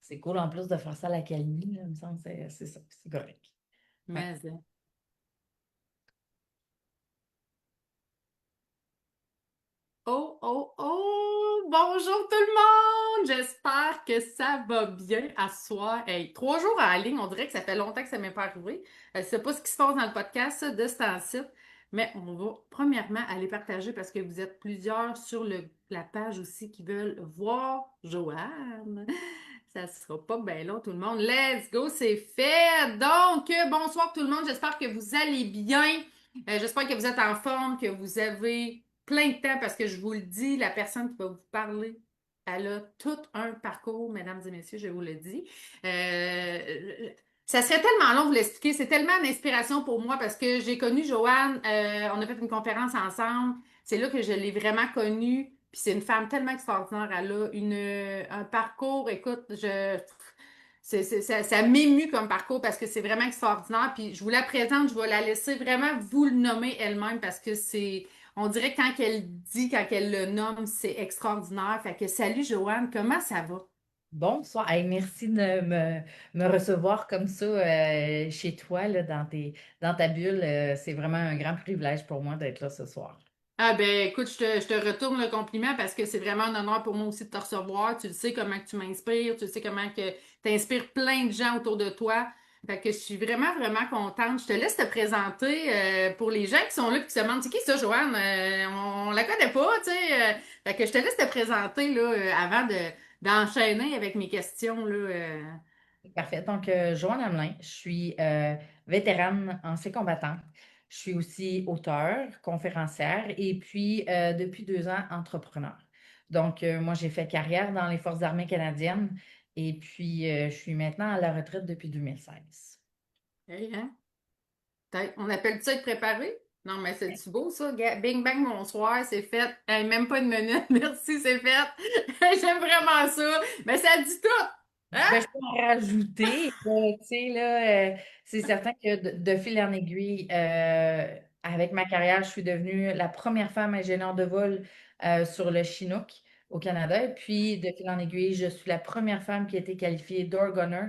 c'est cool en plus de faire ça à l'académie, là, il me semble, c'est ça, c'est correct. Ouais. Mais, oh, oh, oh! Bonjour tout le monde! J'espère que ça va bien à soir. Hey, 3 jours en ligne, on dirait que ça fait longtemps que ça m'est pas arrivé. Je sais pas ce qui se passe dans le podcast ça, de ce temps-ci, mais on va premièrement aller partager parce que vous êtes plusieurs sur la page aussi qui veulent voir Joanne. Ça sera pas bien long, tout le monde. Let's go, c'est fait! Donc, bonsoir tout le monde, j'espère que vous allez bien. J'espère que vous êtes en forme, que vous avez plein de temps parce que je vous le dis, la personne qui va vous parler, elle a tout un parcours, mesdames et messieurs, je vous le dis. Euh, Ça serait tellement long de vous l'expliquer. C'est tellement d'inspiration pour moi parce que j'ai connu Joanne, on a fait une conférence ensemble. C'est là que je l'ai vraiment connue. Puis c'est une femme tellement extraordinaire. Elle a un parcours, écoute, ça m'émue comme parcours parce que c'est vraiment extraordinaire. Puis je vous la présente, je vais la laisser vraiment vous le nommer elle-même parce que on dirait que quand elle dit, quand elle le nomme, c'est extraordinaire. Fait que salut Joanne, comment ça va? Bonsoir. Hey, merci de me recevoir comme ça chez toi, là, dans ta bulle. C'est vraiment un grand privilège pour moi d'être là ce soir. Ah ben écoute, je te retourne le compliment parce que c'est vraiment un honneur pour moi aussi de te recevoir. Tu le sais comment que tu m'inspires, tu le sais comment que tu inspires plein de gens autour de toi. Fait que je suis vraiment, vraiment contente. Je te laisse te présenter pour les gens qui sont là et qui se demandent, c'est qui ça, Joanne? On la connaît pas, tu sais. Fait que je te laisse te présenter là, avant d'enchaîner avec mes questions là. Parfait. Donc, Joanne Hamelin, je suis vétérane ancien combattante. Je suis aussi auteure, conférencière et puis, depuis 2 ans, entrepreneur. Donc, moi, j'ai fait carrière dans les Forces armées canadiennes et puis, je suis maintenant à la retraite depuis 2016. Hey, hein? On appelle ça être préparé? Non, mais c'est-tu beau, ça? Bing, bang, bonsoir, c'est fait. Hey, même pas une minute. Merci, c'est fait. J'aime vraiment ça. Mais ça dit tout. Hein? Ben, je peux en rajouter. Tu sais, là, c'est certain que de fil en aiguille, avec ma carrière, je suis devenue la première femme ingénieure de vol sur le Chinook au Canada. Et puis, de fil en aiguille, je suis la première femme qui a été qualifiée door gunner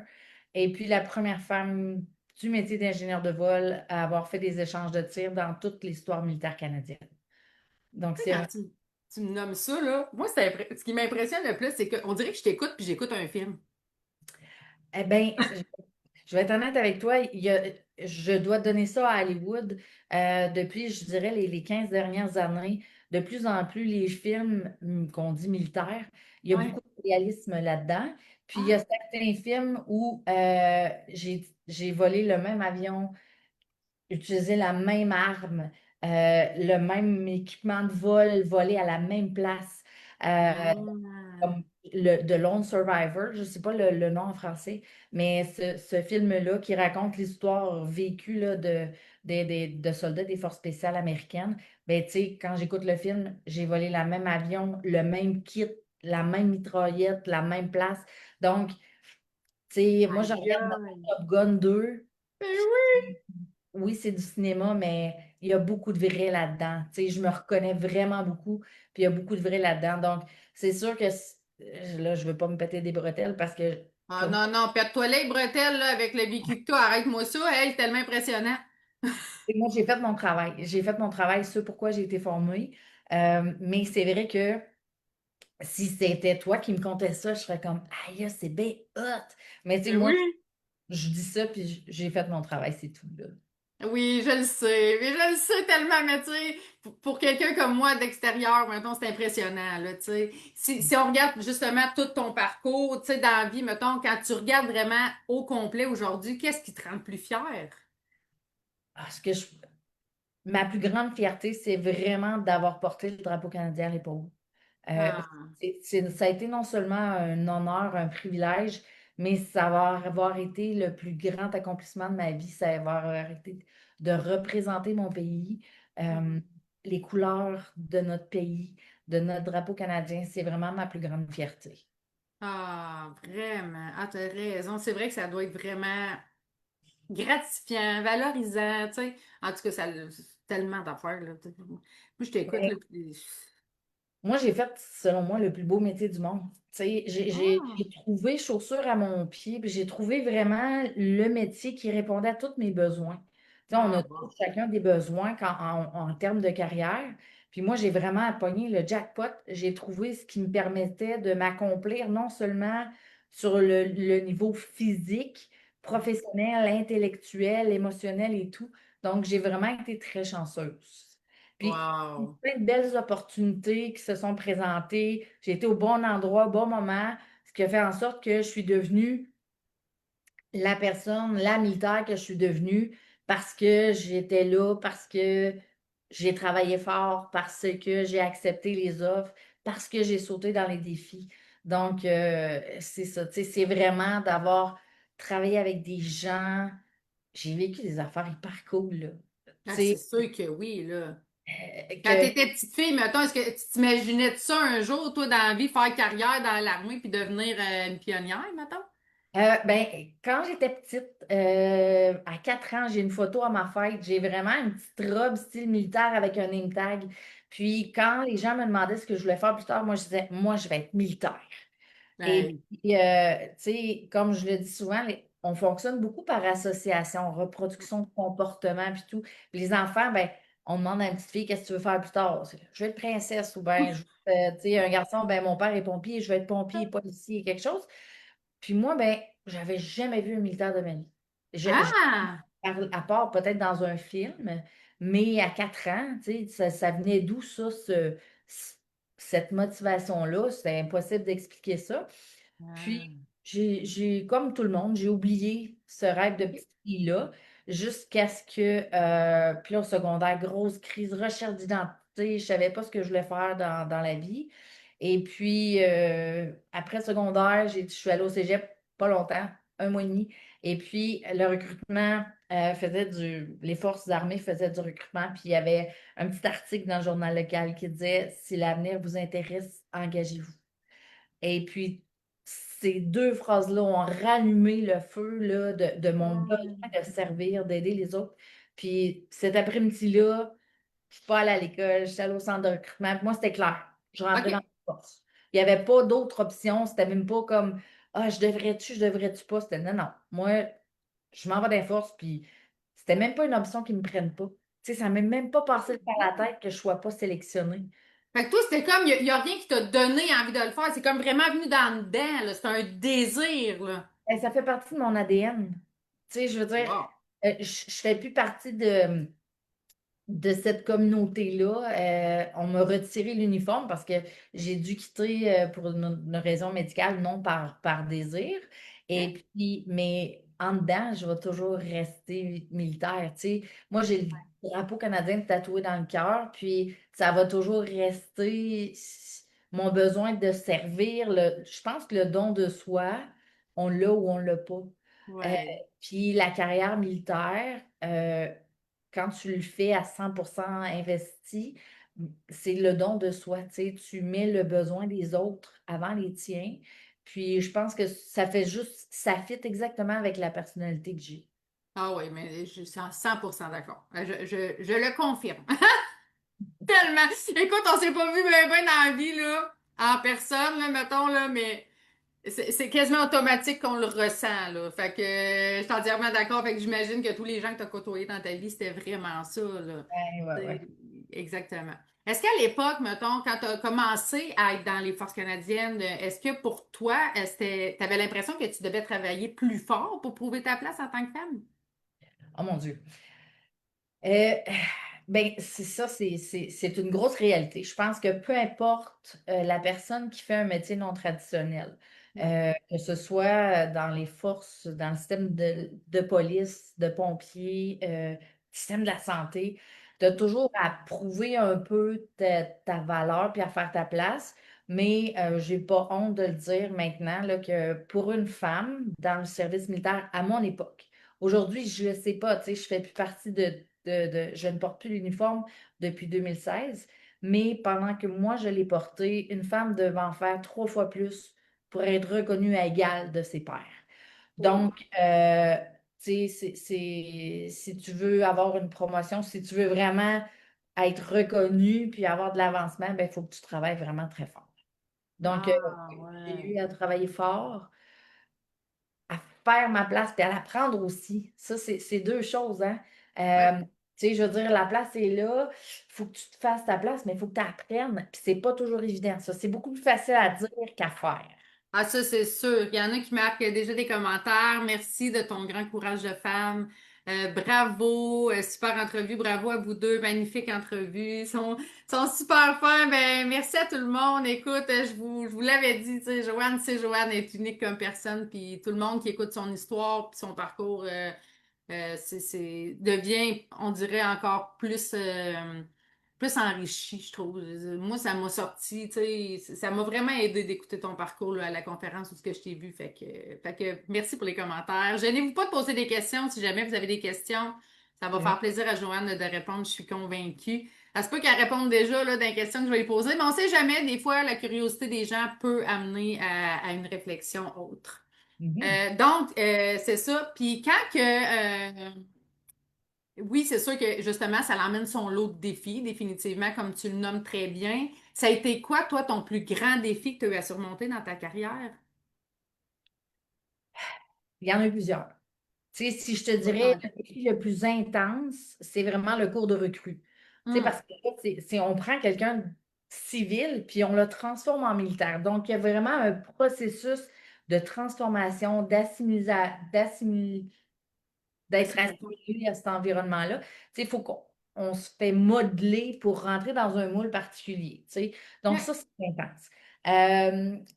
et puis la première femme du métier d'ingénieur de vol à avoir fait des échanges de tirs dans toute l'histoire militaire canadienne. Donc, Tu sais, c'est quand tu me nommes ça, là, moi, ce qui m'impressionne le plus, c'est qu'on dirait que je t'écoute puis j'écoute un film. eh bien, je vais être honnête avec toi, je dois donner ça à Hollywood depuis, je dirais, les 15 dernières années. De plus en plus, les films qu'on dit militaires, il y a Ouais. beaucoup de réalisme là-dedans. Puis il y a Ah, certains films où j'ai volé le même avion, utilisé la même arme, le même équipement de vol, volé à la même place. Euh, ah. comme The Lone Survivor, je ne sais pas le nom en français, mais ce film-là qui raconte l'histoire vécue là, de soldats des forces spéciales américaines, ben, tu sais, quand j'écoute le film, j'ai volé le même avion, le même kit, la même mitraillette, la même place. Donc, tu sais, moi, je Aïe, regarde aïe. Top Gun 2. Ben oui. Oui, c'est du cinéma, mais il y a beaucoup de vrai là-dedans. Tu sais, je me reconnais vraiment beaucoup, puis il y a beaucoup de vrai là-dedans. Donc, c'est sûr que là, je ne veux pas me péter des bretelles parce que, Ah comme non, non, pète-toi les bretelles là, avec le vécu que t'as. Arrête-moi ça. Hey, c'est tellement impressionnant. moi, j'ai fait mon travail. J'ai fait mon travail, ce pourquoi j'ai été formée. Mais c'est vrai que si c'était toi qui me contais ça, je serais comme, aïe, c'est bien hot. Mais tu sais, Ben moi, oui. je dis ça, puis j'ai fait mon travail, c'est tout, là. Oui, je le sais. Mais je le sais tellement, mais tu sais, pour quelqu'un comme moi d'extérieur, mettons, c'est impressionnant, là, tu sais. Si on regarde justement tout ton parcours, tu sais, dans la vie, mettons, quand tu regardes vraiment au complet aujourd'hui, qu'est-ce qui te rend le plus fier? Parce que ma plus grande fierté, c'est vraiment d'avoir porté le drapeau canadien à l'épaule. Euh, Ah, ça a été non seulement un honneur, un privilège, mais ça va avoir été le plus grand accomplissement de ma vie, ça va avoir été de représenter mon pays, euh, mhm. les couleurs de notre pays, de notre drapeau canadien, c'est vraiment ma plus grande fierté. Ah, vraiment. Ah, t'as raison. C'est vrai que ça doit être vraiment gratifiant, valorisant, tu sais. En tout cas, c'est tellement d'affaires, là. Moi, je t'écoute, là, Mais puis- Moi, j'ai fait, selon moi, le plus beau métier du monde. Tu sais, Ah, j'ai trouvé chaussure à mon pied, puis j'ai trouvé vraiment le métier qui répondait à tous mes besoins. Tu sais, on ah a bon. tous chacun des besoins en termes de carrière. Puis moi, j'ai vraiment pogné le jackpot. J'ai trouvé ce qui me permettait de m'accomplir non seulement sur le niveau physique, professionnel, intellectuel, émotionnel et tout. Donc, j'ai vraiment été très chanceuse. Puis, Wow. plein de belles opportunités qui se sont présentées. J'ai été au bon endroit, au bon moment, ce qui a fait en sorte que je suis devenue la personne, la militaire que je suis devenue parce que j'étais là, parce que j'ai travaillé fort, parce que j'ai accepté les offres, parce que j'ai sauté dans les défis. Donc, c'est ça, tu sais, c'est vraiment d'avoir travaillé avec des gens. J'ai vécu des affaires hyper cool, là. Tu Ah, c'est sais, sûr que oui, là. Quand tu que étais petite fille, mettons, est-ce que tu t'imaginais de ça un jour, toi, dans la vie, faire carrière dans l'armée puis devenir une pionnière, mettons? Ben, quand j'étais petite, à 4 ans, j'ai une photo à ma fête. J'ai vraiment une petite robe style militaire avec un name tag. Puis quand les gens me demandaient ce que je voulais faire plus tard, moi je disais, moi je vais être militaire. Et Ben, puis, tu sais, comme je le dis souvent, on fonctionne beaucoup par association, reproduction de comportement, puis tout. Puis les enfants, ben, on demande à une petite fille, qu'est-ce que tu veux faire plus tard? Je veux être princesse ou bien, tu sais, un garçon, ben, mon père est pompier, je veux être pompier, policier, quelque chose. Puis moi, ben, j'avais jamais vu un militaire de ma vie. ah! À part peut-être dans un film, mais à 4 ans, tu sais, ça venait d'où ça, cette motivation-là? C'est impossible d'expliquer ça. Puis, Ah. comme tout le monde, j'ai oublié ce rêve de OK. petite fille-là jusqu'à ce que, puis là, au secondaire, grosse crise, recherche d'identité, je savais pas ce que je voulais faire dans la vie. Et puis, après secondaire, je suis allée au cégep pas longtemps, un mois et demi. Et puis, le recrutement les forces armées faisaient du recrutement. Puis, il y avait un petit article dans le journal local qui disait, si l'avenir vous intéresse, engagez-vous. Et puis, ces deux phrases-là ont rallumé le feu là, de mon besoin Ah. de servir, d'aider les autres. Puis cet après-midi-là, je suis pas allée à l'école, je suis allée au centre de recrutement. Puis moi, c'était clair. Je rentrais dans OK. la force. Il n'y avait pas d'autre option. C'était même pas comme ah, je devrais-tu pas. C'était non, non. Moi, je m'en vais dans les forces. Puis c'était même pas une option qu'ils ne me prennent pas. Tu sais, ça m'est même pas passé par la tête que je ne sois pas sélectionnée. Fait que toi, c'était comme, y a rien qui t'a donné envie de le faire. C'est comme vraiment venu dans le dedans, là. C'est un désir, là. Et ça fait partie de mon ADN. Tu sais, je veux dire, Wow. je fais plus partie de cette communauté-là. On m'a retiré l'uniforme parce que j'ai dû quitter pour une raison médicale, non par désir. Et OK? puis, mais en dedans, je vais toujours rester militaire. Tu sais, moi, j'ai le drapeau canadien tatoué dans le cœur, puis ça va toujours rester mon besoin de servir. Je pense que le don de soi, on l'a ou on l'a pas. Euh, Ouais. puis la carrière militaire, quand tu le fais à 100% investi, c'est le don de soi. Tu sais, tu mets le besoin des autres avant les tiens. Puis je pense que ça fait juste, ça fit exactement avec la personnalité que j'ai. Ah oui, mais je suis à 100% d'accord. Je le confirme. Tellement. Écoute, on s'est pas vu ben dans la vie, là, en personne, là, mettons, là, mais c'est quasiment automatique qu'on le ressent, là. Fait que je suis entièrement d'accord. Fait que j'imagine que tous les gens que tu as côtoyés dans ta vie, c'était vraiment ça, là. Ouais, ouais, C'est- ouais. Exactement. Est-ce qu'à l'époque, mettons, quand tu as commencé à être dans les forces canadiennes, est-ce que pour toi, tu avais l'impression que tu devais travailler plus fort pour prouver ta place en tant que femme? Oh mon Dieu. Euh, ben, c'est ça, c'est une grosse réalité. Je pense que peu importe la personne qui fait un métier non traditionnel, Ouais. que ce soit dans les forces, dans le système de police, de pompiers, système de la santé, tu as toujours à prouver un peu ta valeur puis à faire ta place. Mais j'ai pas honte de le dire maintenant là, que pour une femme dans le service militaire à mon époque, aujourd'hui, je ne le sais pas, tu sais, je fais plus partie je ne porte plus l'uniforme depuis 2016, mais pendant que moi, je l'ai porté, une femme devait en faire 3 fois plus pour être reconnue à égal de ses pairs. Oh. Donc, tu sais, si tu veux avoir une promotion, si tu veux vraiment être reconnu puis avoir de l'avancement, ben, il faut que tu travailles vraiment très fort. Donc, Ah, j'ai ouais. eu à travailler fort, à faire ma place, puis à la prendre aussi. Ça, c'est deux choses, hein. Ouais. Tu sais, je veux dire, la place est là, il faut que tu te fasses ta place, mais il faut que tu apprennes. Puis c'est pas toujours évident, ça. C'est beaucoup plus facile à dire qu'à faire. Ah, ça, c'est sûr. Il y en a qui marquent déjà des commentaires. Merci de ton grand courage de femme. Bravo, super entrevue. Bravo à vous deux. Magnifique entrevue. Ils sont super fins. Ben, merci à tout le monde. Écoute, je vous l'avais dit, tu sais, Joanne est unique comme personne. Puis tout le monde qui écoute son histoire puis son parcours devient, on dirait, encore plus enrichi, je trouve. Moi, ça m'a sorti, tu sais, ça m'a vraiment aidé d'écouter ton parcours là, à la conférence ou ce que je t'ai vu. Fait que merci pour les commentaires. Gênez-vous pas de poser des questions si jamais vous avez des questions. Ça va faire plaisir à Joanne de répondre, je suis convaincue. Ça se peut qu'elle réponde déjà là, dans les questions que je vais lui poser, mais on sait jamais, des fois, la curiosité des gens peut amener à une réflexion autre. Mhm. Donc, c'est ça. Puis quand que oui, c'est sûr que justement, ça l'emmène son lot de défis, définitivement, comme tu le nommes très bien. Ça a été quoi, toi, ton plus grand défi que tu as eu à surmonter dans ta carrière? Il y en a eu plusieurs. Tu sais, si je te Oui, dirais donc. le défi le plus intense, c'est vraiment le cours de recrue. Tu sais, Hum, parce que là, on prend quelqu'un de civil, puis on le transforme en militaire. Donc, il y a vraiment un processus de transformation, d'être assimilation. assimilé à cet environnement-là. Tu sais, il faut qu'on se fait modeler pour rentrer dans un moule particulier. Tu sais. Donc, Ouais, ça, c'est intense.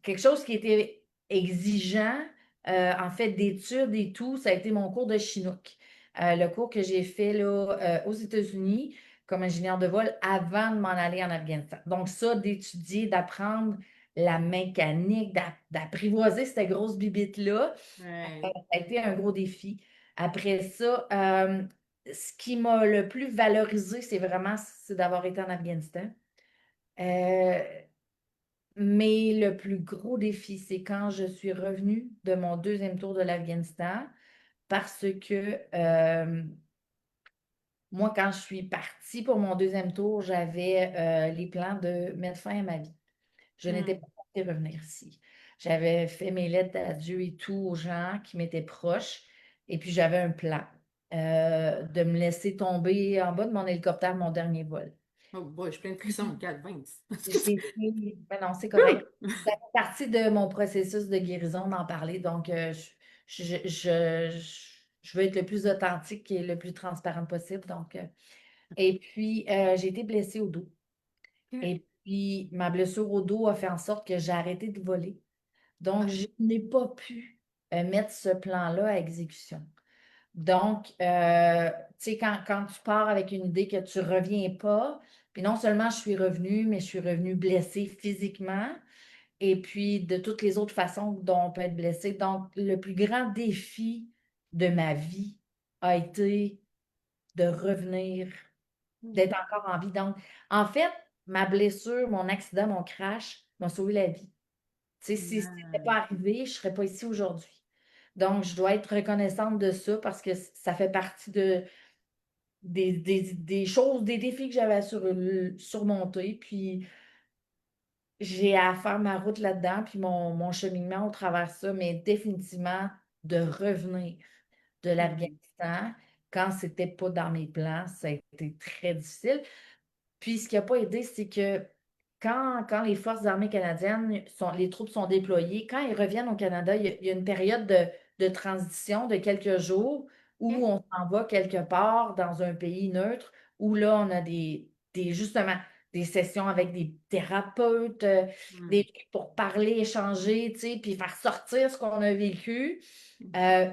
Quelque chose qui était exigeant, en fait, d'études et tout, ça a été mon cours de Chinook. Le cours que j'ai fait là, aux États-Unis comme ingénieur de vol avant de m'en aller en Afghanistan. Donc, ça, d'étudier, d'apprendre la mécanique, d'apprivoiser cette grosse bibite-là, ça ouais. a été un gros défi. Après ça, ce qui m'a le plus valorisé, c'est d'avoir été en Afghanistan. Euh, mais le plus gros défi, c'est quand je suis revenue de mon deuxième tour de l'Afghanistan parce que moi, quand je suis partie pour mon deuxième tour, j'avais les plans de mettre fin à ma vie. Je n'étais Hum. pas censée revenir ici. J'avais fait mes lettres d'adieu et tout aux gens qui m'étaient proches. Et puis, j'avais un plan de me laisser tomber en bas de mon hélicoptère, mon dernier vol. Oh boy, je suis plein de pression, Calvin. Ben non, c'est correct. Ça fait partie de mon processus de guérison d'en parler. Donc, je veux être le plus authentique et le plus transparente possible. Donc, et puis, j'ai été blessée au dos. Et puis, ma blessure au dos a fait en sorte que j'ai arrêté de voler. Donc, je n'ai pas pu mettre ce plan-là à exécution. Donc, tu sais, quand tu pars avec une idée que tu ne reviens pas, puis non seulement je suis revenue, mais je suis revenue blessée physiquement et puis de toutes les autres façons dont on peut être blessé. Donc, le plus grand défi de ma vie a été de revenir, d'être encore en vie. Donc, en fait, ma blessure, mon accident, mon crash m'a sauvé la vie. Tu sais, si ce n'était pas arrivé, je ne serais pas ici aujourd'hui. Donc, je dois être reconnaissante de ça parce que ça fait partie des choses, des défis que j'avais à surmonter. Puis, j'ai à faire ma route là-dedans, puis mon cheminement au travers de ça, mais définitivement de revenir de Hum. l'Afghanistan quand c'était pas dans mes plans, ça a été très difficile. Puis ce qui n'a pas aidé, c'est que quand les forces armées canadiennes, les troupes sont déployées, quand ils reviennent au Canada, il y a une période de transition de quelques jours où Ok. on s'en va quelque part dans un pays neutre, où là, on a justement des sessions avec des thérapeutes, des Hum. trucs pour parler, échanger, tu sais, puis faire sortir ce qu'on a vécu, euh,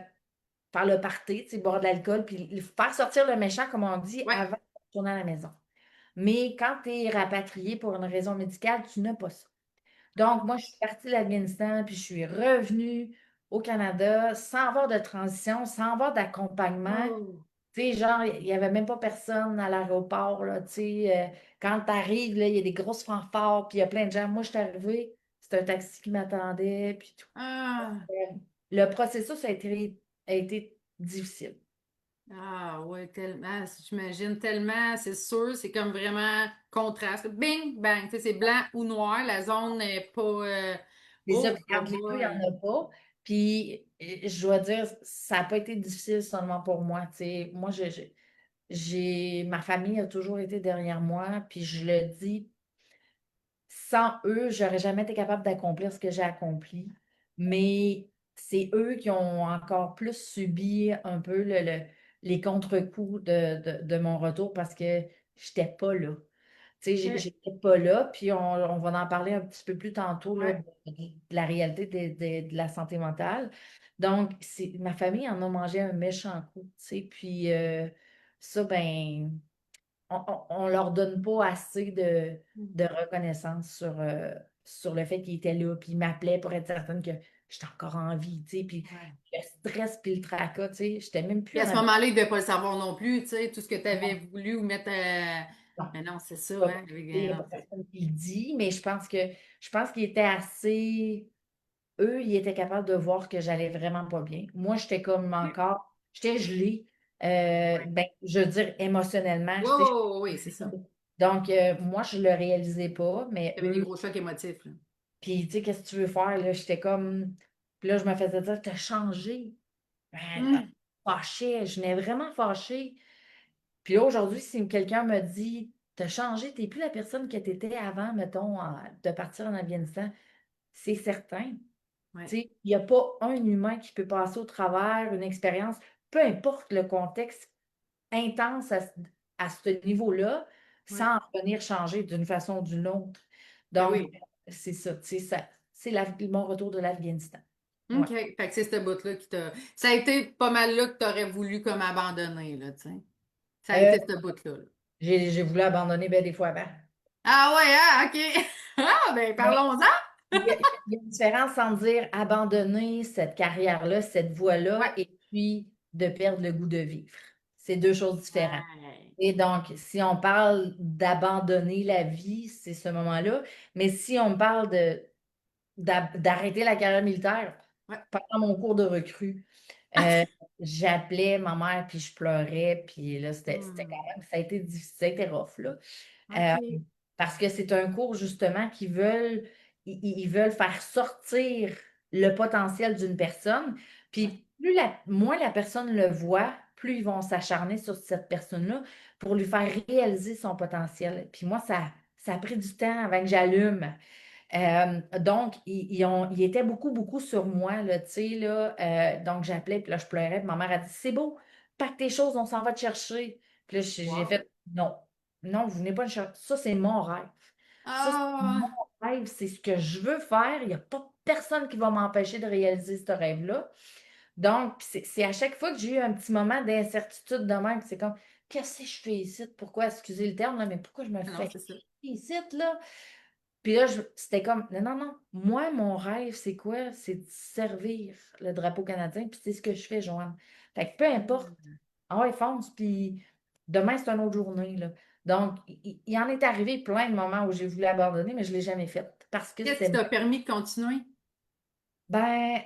faire le party, tu sais, boire de l'alcool, puis faire sortir le méchant, comme on dit, Ouais. avant de retourner à la maison. Mais quand tu es rapatrié pour une raison médicale, tu n'as pas ça. Donc, moi, je suis partie de l'Afghanistan, puis je suis revenue au Canada sans avoir de transition, sans avoir d'accompagnement. Oh. Tu sais, genre, il n'y avait même pas personne à l'aéroport, là, tu sais. Quand tu arrives, là, il y a des grosses fanfares, puis il y a plein de gens. Moi, je suis arrivée, c'était un taxi qui m'attendait, puis tout. Ah. Le processus a été difficile. Ah ouais, tellement, j'imagine tellement, c'est sûr, c'est comme vraiment contraste. Bing, bang, tu sais, c'est blanc ou noir, la zone n'est pas... C'est ça, Oh, puis oh entre les deux, il n'y en boy. a pas. Puis, je dois dire, ça n'a pas été difficile seulement pour moi. Tu sais, moi, ma famille a toujours été derrière moi, puis je le dis, sans eux, j'aurais jamais été capable d'accomplir ce que j'ai accompli. Mais c'est eux qui ont encore plus subi un peu les contre-coups de mon retour parce que je n'étais pas là. Tu sais, Ok. j'étais pas là, puis on va en parler un petit peu plus tantôt là, Ouais. de la réalité de la santé mentale. Donc, ma famille en a mangé un méchant coup, tu sais, puis ça, ben, on leur donne pas assez de reconnaissance sur le fait qu'ils étaient là, puis ils m'appelaient pour être certaine que j'étais encore en vie, tu sais, puis Ouais. le stress puis le tracas, tu sais, j'étais même plus Puis à en ce avant. moment-là, il ne devait pas le savoir non plus, tu sais, tout ce que tu avais voulu ou mettre... Mais non, c'est ça, Pas- hein. Il n'y a pas personne qui le dit, mais je pense qu'il était assez. Eux, ils étaient capables de voir que j'allais vraiment pas bien. Moi, j'étais comme encore, j'étais gelée. Ouais. Ben, je veux dire, émotionnellement, j'étais Wow, oui, c'est ça. gelée. Donc, moi, je le réalisais pas, mais Il y avait des eux, gros chocs émotifs, là. puis tu sais, qu'est-ce que tu veux faire, là? J'étais comme, puis là, je me faisais dire, t'as changé. Ben, Hum. fâchée, je venais vraiment fâchée. Puis là, aujourd'hui, si quelqu'un me dit, t'as changé, t'es plus la personne que t'étais avant, mettons, de partir en Afghanistan, c'est certain. Ouais. Tu sais, il n'y a pas un humain qui peut passer au travers une expérience, peu importe le contexte intense à ce niveau-là, Ouais. sans revenir changer d'une façon ou d'une autre. Ben Donc, oui. c'est ça, tu sais, c'est mon retour de l'Afghanistan. Ouais. OK. Fait que c'est ce bout-là qui t'a. Ça a été pas mal là que tu aurais voulu comme abandonner, là, tu sais. Ça a Euh, été ce bout-là, là. j'ai voulu abandonner bien des fois avant. Ah ouais, ah, OK. Ah, ben Mais parlons-en. il y a une différence entre dire abandonner cette carrière-là, cette voie-là, Ouais. et puis de perdre le goût de vivre. C'est deux choses différentes. Ouais. Et donc, si on parle d'abandonner la vie, c'est ce moment-là. Mais si on parle d'arrêter la carrière militaire, Ouais. pendant mon cours de recrue, euh, OK. j'appelais ma mère, puis je pleurais, puis là, c'était quand Hmm. même, ça a été difficile, ça a été rough, là. Euh, OK. Parce que c'est un cours, justement, ils veulent faire sortir le potentiel d'une personne. Ouais. Puis moins la personne le voit, plus ils vont s'acharner sur cette personne-là pour lui faire réaliser son potentiel. Puis moi, ça a pris du temps avant que j'allume. Donc, ils étaient beaucoup, beaucoup sur moi, là, tu sais, là. Donc, j'appelais, puis là, je pleurais, puis ma mère a dit, c'est beau, pack tes choses, on s'en va te chercher. Puis là, j'ai Wow. fait, non, non, vous venez pas me chercher. Ça, c'est mon rêve. Ça, c'est mon Ah. rêve, c'est ce que je veux faire. Il n'y a pas personne qui va m'empêcher de réaliser ce rêve-là. Donc, c'est à chaque fois que j'ai eu un petit moment d'incertitude de même, c'est comme, qu'est-ce que je fais ici? Pourquoi, excusez le terme, là, mais pourquoi je me Non, fais c'est ça. ici, là? Puis là, c'était comme, non, non, non. Moi, mon rêve, c'est quoi? C'est de servir le drapeau canadien. Puis c'est ce que je fais, Joanne. Fait que peu importe. Hmm. Ah ouais, fonce. Puis demain, c'est une autre journée, là. Donc, il en est arrivé plein de moments où j'ai voulu abandonner, mais je ne l'ai jamais fait. Parce que Qu'est-ce qui c'était, t'a permis de continuer? ben,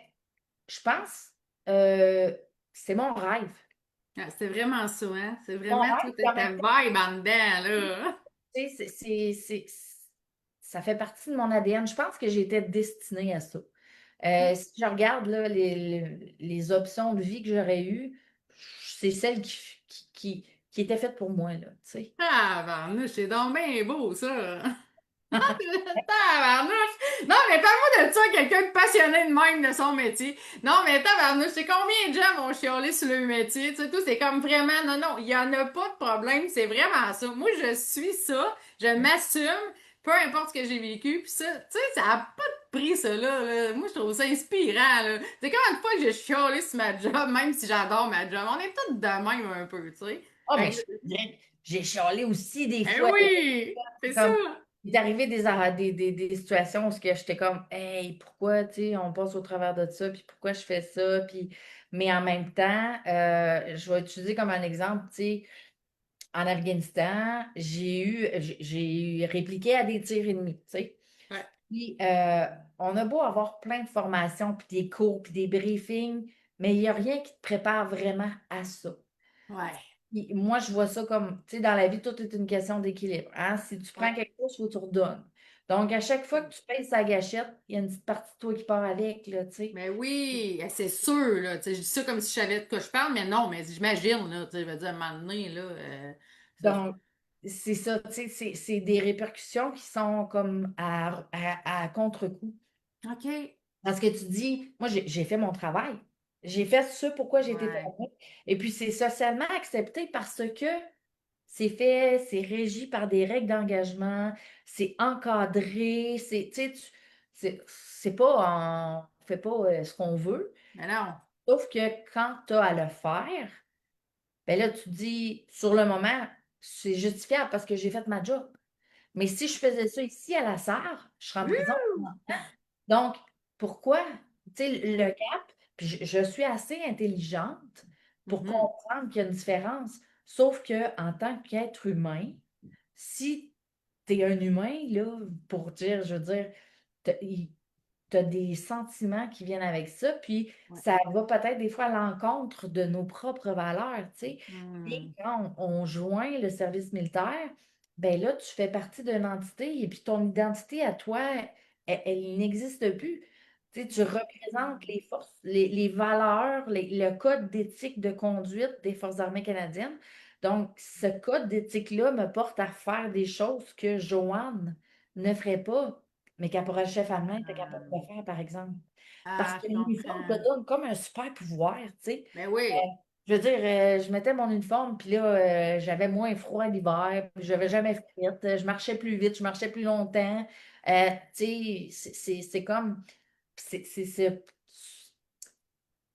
je pense, euh, c'est mon rêve. Ah, c'est vraiment ça, hein? C'est Mon vraiment rêve, toute puis en ta même vibe en dedans, là. tu sais, ça fait partie de mon ADN. Je pense que j'étais destinée à ça. Si je regarde là, les options de vie que j'aurais eues, c'est celles qui étaient faites pour moi, là, tu sais. Tabarnouche, c'est donc bien beau, ça. Tabarnouche! Non, mais parle-moi de ça, quelqu'un de passionné de même de son métier. Non, mais tabarnouche, c'est combien de gens vont chialer sur le métier? Tu sais, tout, c'est comme vraiment, non, non, il n'y en a pas de problème, c'est vraiment ça. Moi, je suis ça, je m'assume, peu importe ce que j'ai vécu, puis ça, tu sais, ça a pas de prix, ça, là. Moi, je trouve ça inspirant, là. C'est combien de fois que j'ai chialé sur ma job, même si j'adore ma job. On est tous de même un peu, tu sais. Ah, mais Fait que, j'ai chialé aussi des eh fois. oui! C'est C'est ça! comme, il est arrivé des situations où j'étais comme, hey, pourquoi, tu sais, on passe au travers de ça, puis pourquoi je fais ça, puis, mais en même temps, je vais utiliser comme un exemple, tu sais, en Afghanistan, j'ai répliqué à des tirs ennemis, tu sais. Ouais. Puis, on a beau avoir plein de formations, puis des cours, puis des briefings, mais il n'y a rien qui te prépare vraiment à ça. Ouais. Moi, je vois ça comme, tu sais, dans la vie, tout est une question d'équilibre. Hein? Si tu prends Ouais. quelque chose, il faut que tu redonnes. Donc, à chaque fois que tu payes sa gâchette, il y a une petite partie de toi qui part avec, là, tu sais. Mais oui, c'est sûr, là. Tu sais, je dis ça comme si je savais de quoi je parle, mais non, mais j'imagine, là. Tu sais, je veux dire, à un moment donné, là, ça, Donc, c'est ça, tu sais, c'est des répercussions qui sont comme à contre-coup. OK. Parce que tu dis, moi, j'ai fait mon travail. J'ai fait ce pourquoi j'ai été Ouais. formée. Et puis, c'est socialement accepté parce que c'est fait, c'est régi par des règles d'engagement, c'est encadré, c'est, tu sais, c'est pas, on fait pas ce qu'on veut. Mais non. Sauf que quand tu as à le faire, ben là, tu te dis, sur le moment, c'est justifiable parce que j'ai fait ma job. Mais si je faisais ça ici à la Sarre, je serais en prison. Donc, pourquoi? Tu sais, le gap, puis je suis assez intelligente pour Mhm. comprendre qu'il y a une différence. Sauf que en tant qu'être humain, si tu es un humain, là, pour dire, je veux dire, tu as des sentiments qui viennent avec ça, puis Ouais. ça va peut-être des fois à l'encontre de nos propres valeurs, tu sais. Et Hmm. quand on joint le service militaire, ben là, tu fais partie d'une entité et puis ton identité à toi, elle n'existe plus. Tu sais, tu représentes les forces, les valeurs, le code d'éthique de conduite des Forces armées canadiennes. Donc, ce code d'éthique-là me porte à faire des choses que Joanne ne ferait pas. Mais caporal-chef allemand était capable de le faire, par exemple. Parce Ah, que je l'uniforme te comprends. donne comme un super pouvoir, tu sais. Ben oui. Je veux dire, je mettais mon uniforme, puis là, j'avais moins froid l'hiver, puis je n'avais jamais frite, je marchais plus vite, je marchais plus longtemps. Tu sais, c'est comme, c'est,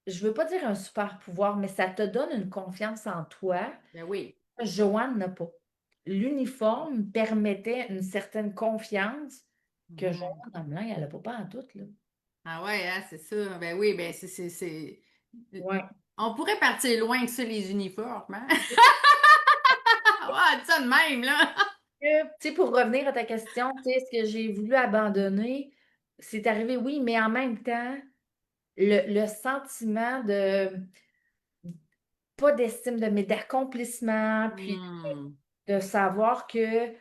je veux pas dire un super pouvoir, mais ça te donne une confiance en toi. Ben oui. Joanne n'a pas. L'uniforme permettait une certaine confiance que Mhm. Joanne Hamelin, elle n'a pas en tout, là. Ah ouais, hein, c'est ça. Ben oui, ben Ouais. On pourrait partir loin que ça, les uniformes, hein? Ouais, dis ça de même, là. Tu sais, pour revenir à ta question, tu sais, est-ce que j'ai voulu abandonner? C'est arrivé, oui, mais en même temps, le sentiment de, pas d'estime de, mais d'accomplissement, puis Hmm. de savoir que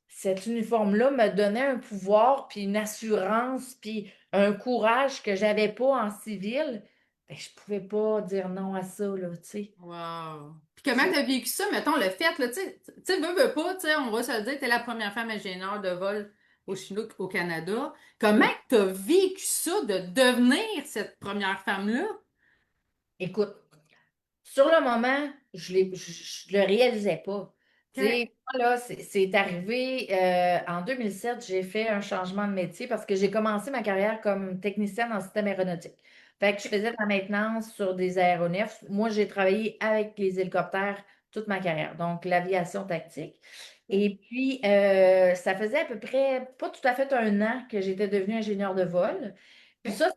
cet uniforme-là me donnait un pouvoir, puis une assurance, puis un courage que j'avais pas en civil, ben, je pouvais pas dire non à ça, là, tu sais. Wow. Puis comment t'as vécu ça, mettons, le fait, là, tu sais, veux pas, tu sais, on va se le dire, t'es la première femme ingénieure de vol au Chinook, au Canada. Comment t'as vécu ça de devenir cette première femme-là? Écoute, sur le moment, je le réalisais pas. Tu OK. sais, moi, là, c'est arrivé en 2007, j'ai fait un changement de métier parce que j'ai commencé ma carrière comme technicienne en système aéronautique. Fait que je faisais de la maintenance sur des aéronefs. Moi, j'ai travaillé avec les hélicoptères toute ma carrière, donc l'aviation tactique. OK. Et puis, ça faisait à peu près pas tout à fait un an que j'étais devenue ingénieure de vol. Puis OK. ça,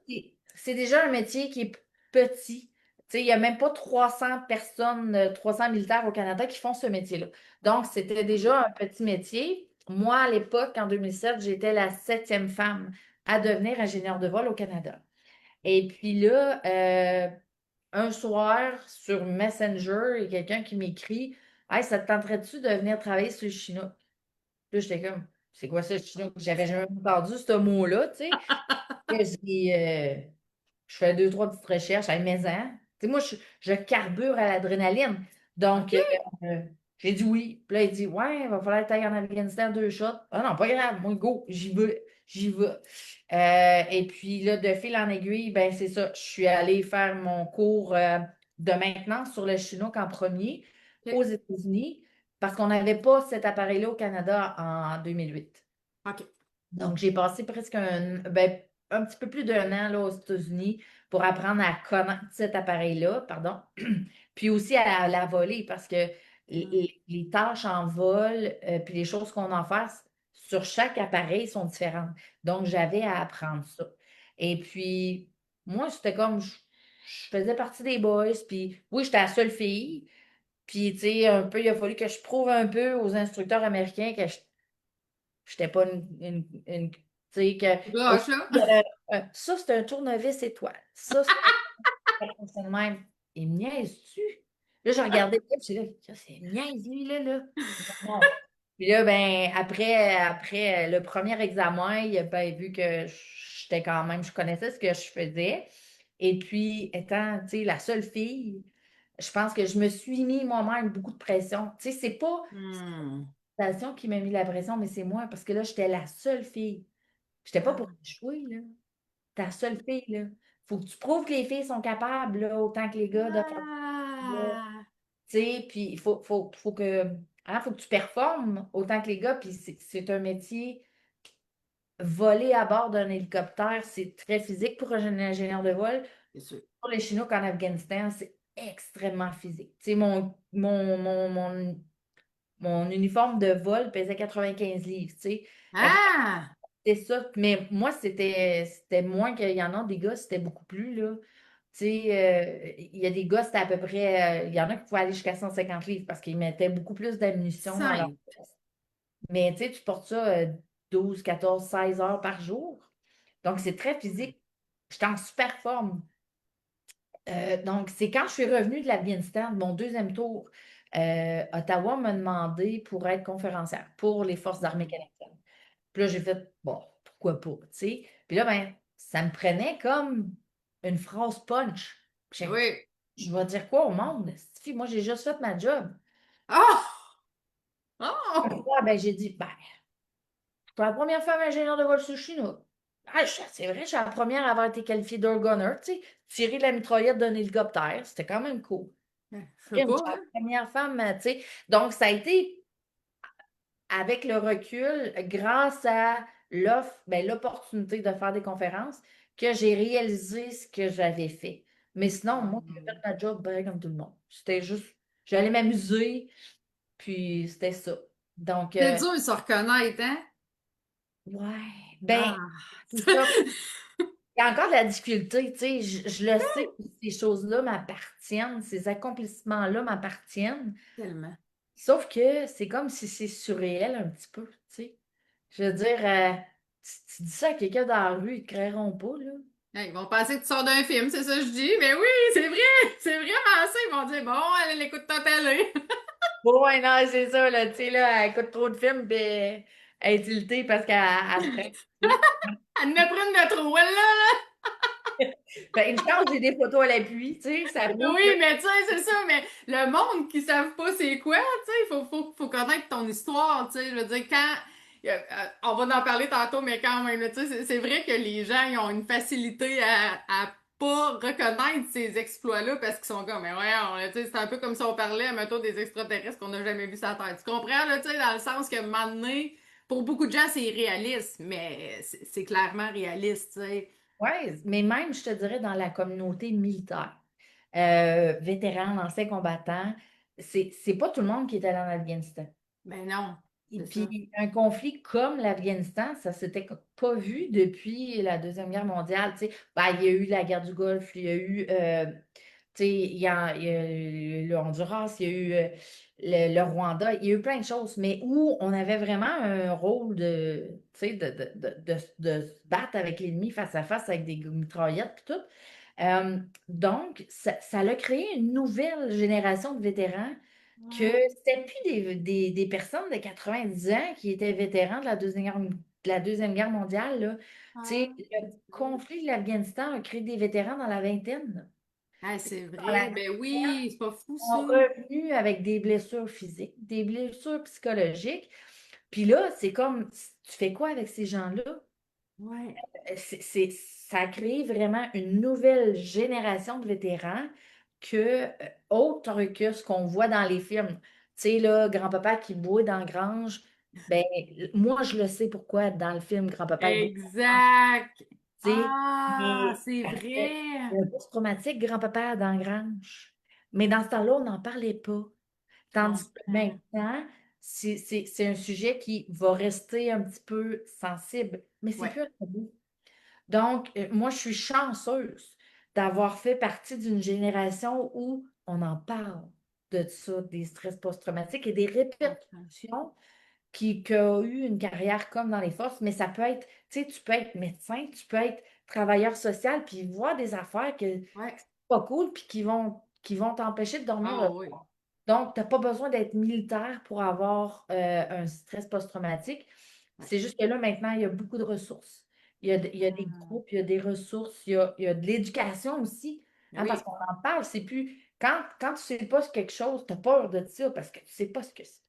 c'est déjà un métier qui est petit. Tu sais, il n'y a même pas 300 personnes, 300 militaires au Canada qui font ce métier-là. Donc, c'était déjà un petit métier. Moi, à l'époque, en 2007, j'étais la septième femme à devenir ingénieure de vol au Canada. Et puis là, un soir, sur Messenger, il y a quelqu'un qui m'écrit: Hey, ça te tenterait-tu de venir travailler sur le Chinook? Là, j'étais comme: C'est quoi ça, le Chinook? J'avais jamais entendu ce mot-là, tu sais. Là, je dis, je fais deux, trois petites recherches à la maison. Tu sais, moi, je carbure à l'adrénaline. Donc, OK. j'ai dit oui. Puis là, il dit: Ouais, il va falloir que tu ailles en Afghanistan deux shots. Ah non, pas grave, moi, go, j'y vais. J'y vais. Et puis là, de fil en aiguille, ben c'est ça. Je suis allée faire mon cours de maintenance sur le Chinook en premier aux OK. États-Unis parce qu'on n'avait pas cet appareil-là au Canada en 2008. OK. Donc, j'ai passé presque un petit peu plus d'un an là, aux États-Unis pour apprendre à connaître cet appareil-là, pardon, puis aussi à la voler parce que Hmm. les tâches en vol, puis les choses qu'on en fait sur chaque appareil sont différentes. Donc, j'avais à apprendre ça. Et puis, moi, c'était comme, je faisais partie des boys, puis oui, j'étais la seule fille. Puis, tu sais, un peu, il a fallu que je prouve un peu aux instructeurs américains que j'étais pas tu sais, que Gauche, là. ça, c'est un tournevis étoile. Ça, c'est un ça fonctionne de même. Il me niaise-tu? Là, je regardais, puis là, c'est niaise, lui, là. Non. Puis là, ben, après le premier examen, il a ben, vu que j'étais quand même, je connaissais ce que je faisais. Et puis, étant, tu sais, la seule fille, je pense que je me suis mis moi-même beaucoup de pression. Tu sais, c'est pas Hmm. la pression qui m'a mis la pression, mais c'est moi, parce que là, j'étais la seule fille. J'étais pas pour Ah. échouer, là. Ta seule fille, là. Faut que tu prouves que les filles sont capables, là, autant que les gars, de faire ça. Ah. Tu sais, puis faut que tu performes autant que les gars, puis c'est un métier. Voler à bord d'un hélicoptère, c'est très physique pour un ingénieur de vol. C'est sûr. Pour les Chinook en Afghanistan, c'est extrêmement physique. Tu sais, mon uniforme de vol pesait 95 livres, tu sais. Fait que Ah! c'est ça. Mais moi, c'était moins qu'il y en a des gars, c'était beaucoup plus, là. Tu sais, il y a des gars, c'était à peu près. Il y en a qui pouvaient aller jusqu'à 150 livres parce qu'ils mettaient beaucoup plus d'ammunition dans leur Simple. veste. Mais tu sais, tu portes ça 12, 14, 16 heures par jour. Donc, c'est très physique. J'étais en super forme. Donc, c'est quand je suis revenue de l'Afghanistan, de mon deuxième tour, Ottawa m'a demandé pour être conférencière pour les Forces armées canadiennes. Puis là, j'ai fait, bon, pourquoi pas, tu sais. Puis là, ben, ça me prenait comme une phrase punch. J'ai dit, Oui. je vais dire quoi au monde? Esti? Moi, j'ai juste fait ma job. Oh! Oh! Ah, ben, j'ai dit, ben, c'est la première femme ingénieure de vol sushi, là. Ah, c'est vrai, je suis la première à avoir été qualifiée door gunner, tu sais, tirer de la mitraillette d'un hélicoptère, c'était quand même cool. Je sais Crime, je suis pas, la hein? première femme, tu sais. Donc, ça a été, avec le recul, grâce à l'opportunité de faire des conférences, que j'ai réalisé ce que j'avais fait. Mais sinon, moi, j'ai fait Hmm. ma job pareil comme tout le monde. C'était juste, j'allais m'amuser, puis c'était ça. Donc, C'est dur de se reconnaître, hein? ouais, ben, Ah! c'est ça. Il y a encore de la difficulté, tu sais, je le sais que ces choses-là m'appartiennent, ces accomplissements-là m'appartiennent, Tellement. sauf que c'est comme si c'est surréel un petit peu, tu sais. Je veux dire, tu dis ça à quelqu'un dans la rue, ils te créeront pas, là. Hey, ils vont penser que tu sors d'un film, c'est ça que je dis. Mais oui, c'est vrai! C'est vraiment ça. Ils vont dire, bon, elle écoute ta télé. Bon, ouais, non, c'est ça, là, tu sais, là, elle écoute trop de films, puis elle est tiltée parce qu'elle se prend. Elle ne prenne de trop, elle, là. Fait une chance, j'ai des photos à l'appui, tu sais, ça prouve que. Oui, mais tu sais, c'est ça, mais le monde qui ne savent pas c'est quoi, tu sais, faut connaître ton histoire, tu sais, je veux dire, quand, on va en parler tantôt, mais quand même, là, tu sais, c'est vrai que les gens, ils ont une facilité à pas reconnaître ces exploits-là parce qu'ils sont comme, mais ouais, tu sais, c'est un peu comme si on parlait, mettons, des extraterrestres qu'on n'a jamais vus sur la Terre. Tu comprends, là, tu sais, dans le sens que, un moment donné, pour beaucoup de gens, c'est irréaliste, mais c'est clairement réaliste, tu sais. Ouais, mais même, je te dirais, dans la communauté militaire, vétérans, anciens combattants, c'est pas tout le monde qui est allé en Afghanistan. Ben non, Et c'est ça. puis, un conflit comme l'Afghanistan, ça s'était pas vu depuis la Deuxième Guerre mondiale. Tu sais. Ben, il y a eu la guerre du Golfe, il y a eu, tu sais, il y a eu le Honduras, il y a eu le Rwanda, il y a eu plein de choses, mais où on avait vraiment un rôle tu sais, de se battre avec l'ennemi face à face avec des mitraillettes et tout. Donc, ça a créé une nouvelle génération de vétérans que Ouais. c'était plus des personnes de 90 ans qui étaient vétérans de la Deuxième Guerre mondiale, là. Tu sais, Ah, le conflit de l'Afghanistan a créé des vétérans dans la vingtaine. ah, c'est Dans la vrai. Ben vingtaine, oui, c'est pas fou ça. sont revenus avec des blessures physiques, des blessures psychologiques. Puis là, c'est comme, tu fais quoi avec ces gens-là? Ouais. Ça a créé vraiment une nouvelle génération de vétérans autre que ce qu'on voit dans les films. Tu sais, là, grand-papa qui boit dans la grange, ben, moi, je le sais pourquoi dans le film Grand-papa il boit dans la grange. Exact. Tu sais, Ah, mais c'est parce que vrai. le post-traumatique, grand-papa dans la grange. Mais dans ce temps-là, on n'en parlait pas. Je Tandis que comprends. maintenant, c'est un sujet qui va rester un petit peu sensible, mais c'est Ouais. plus un tabou. Donc, moi, je suis chanceuse d'avoir fait partie d'une génération où on en parle de ça, des stress post-traumatiques et des Je comprends. répercussions qui ont eu une carrière comme dans les forces, mais ça peut être, tu sais, tu peux être médecin, tu peux être travailleur social, puis voir des affaires que Ouais. c'est pas cool, puis qui vont qui vont t'empêcher de dormir Ah le oui. soir. Donc, tu n'as pas besoin d'être militaire pour avoir un stress post-traumatique. Ouais. C'est juste que là, maintenant, il y a beaucoup de ressources. Il y a des Ah, groupes, il y a des ressources, il y a de l'éducation aussi. ben Hein, parce oui, qu'on en parle, c'est plus. Quand tu ne sais pas quelque chose, tu as peur de ça parce que tu ne sais pas ce que c'est.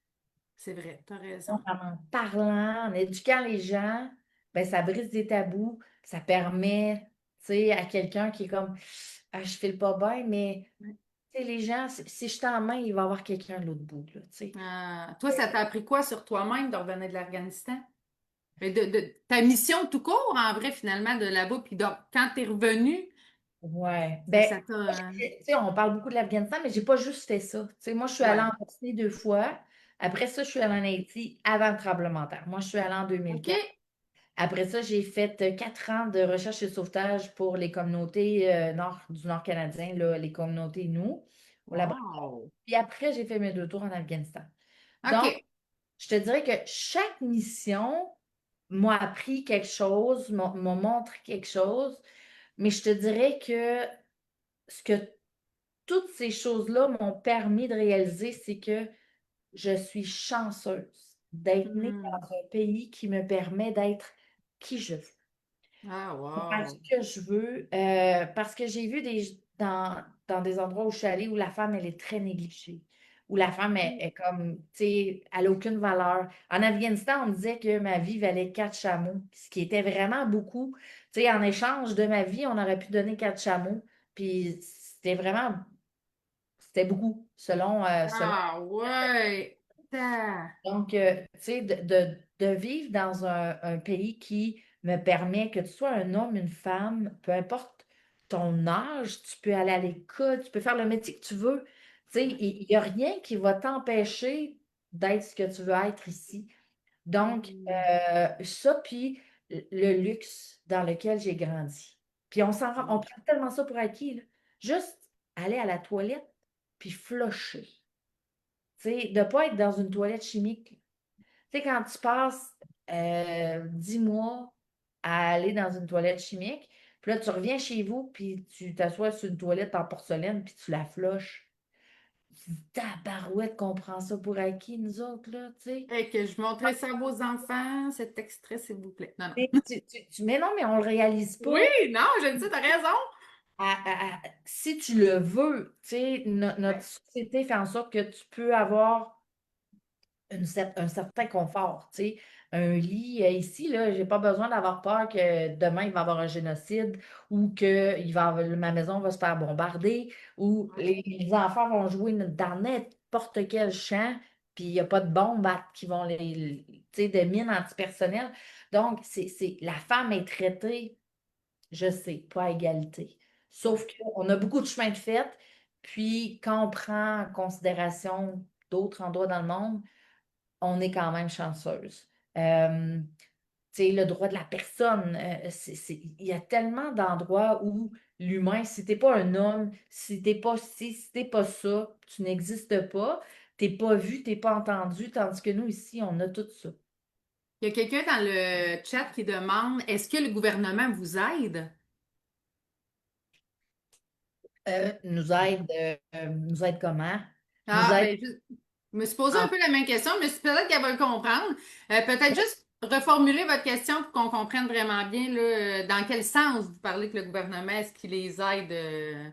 c'est vrai, t'as raison. Donc, en parlant, en éduquant les gens, ben, ça brise des tabous, ça permet, tu sais, à quelqu'un qui est comme, ah, je file pas bien, mais Ouais. tu sais, les gens, si je t'en main, il va y avoir quelqu'un de l'autre bout, là, tu sais. Ah, toi, ça t'a appris quoi sur toi-même de revenir de l'Afghanistan? Mais de ta mission tout court, en vrai, finalement, de là-bas, puis quand t'es revenu, Ouais. ça Ben, t'a. tu sais, on parle beaucoup de l'Afghanistan, mais j'ai pas juste fait ça. Tu sais, moi, je suis allée Ouais. en Bosnie 2 fois. Après ça, je suis allée en Haïti avant le tremblement de terre. Moi, je suis allée en OK. 2004. Après ça, j'ai fait 4 ans de recherche et sauvetage pour les communautés du Nord canadien, là, les communautés nous, au Labrador. Wow. Puis après, j'ai fait mes 2 tours en Afghanistan. Donc, OK. je te dirais que chaque mission m'a appris quelque chose, m'a montré quelque chose, mais je te dirais que ce que toutes ces choses-là m'ont permis de réaliser, c'est que je suis chanceuse d'être née Hmm. dans un pays qui me permet d'être qui je veux. Ah, Faire ce wow. que je veux, parce que j'ai vu dans des endroits où je suis allée où la femme, elle est très négligée, où la femme est comme, tu sais, elle n'a aucune valeur. En Afghanistan, on me disait que ma vie valait 4 chameaux, ce qui était vraiment beaucoup. Tu sais, en échange de ma vie, on aurait pu donner 4 chameaux, puis c'était beaucoup, selon. Ah, ouais. Ta- Donc, tu sais, de vivre dans un pays qui me permet que tu sois un homme, une femme, peu importe ton âge, tu peux aller à l'école, tu peux faire le métier que tu veux. Tu sais, Ouais. il n'y a rien qui va t'empêcher d'être ce que tu veux être ici. Donc, Hmm. ça, puis le luxe dans lequel j'ai grandi. Puis on Ouais. prend tellement ça pour acquis, là. Juste aller à la toilette, puis flusher. Tu sais, de ne pas être dans une toilette chimique. Tu sais, quand tu passes 10 mois à aller dans une toilette chimique, puis là, tu reviens chez vous, puis tu t'assois sur une toilette en porcelaine, puis tu la flushes. Tu dis, tabarouette qu'on prend ça pour acquis, nous autres, là, tu sais. Hey, que je montrais ça à vos enfants, cet extrait, s'il vous plaît. Non, Mais non. mais non, mais on le réalise Oui, pas. non, je ne sais, t'as raison. Si tu le veux, tu sais, notre Ouais. société fait en sorte que tu peux avoir un certain confort, tu sais. Un lit, ici, là, j'ai pas besoin d'avoir peur que demain, il va y avoir un génocide ou que ma maison va se faire bombarder ou Ouais. les enfants vont jouer dans n'importe quel champ, puis il n'y a pas de bombes qui vont tu sais, de mines antipersonnelles. Donc, la femme est traitée, je sais, pas à égalité. Ouais. Sauf qu'on a beaucoup de chemin de fait, puis quand on prend en considération d'autres endroits dans le monde, on est quand même chanceuse. Euh, tu sais, le droit de la personne, il y a tellement d'endroits où l'humain, si t'es pas un homme, si t'es pas ci, si t'es pas ça, tu n'existes pas, t'es pas vu, t'es pas entendu, tandis que nous, ici, on a tout ça. Il y a quelqu'un dans le chat qui demande, est-ce que le gouvernement vous aide? Nous aide comment? Nous Ah, aide ben, je me suis posé un en peu la même question, mais peut-être qu'elle va le comprendre. Peut-être juste reformuler votre question pour qu'on comprenne vraiment bien là, dans quel sens vous parlez que le gouvernement, est-ce qu'il les aide,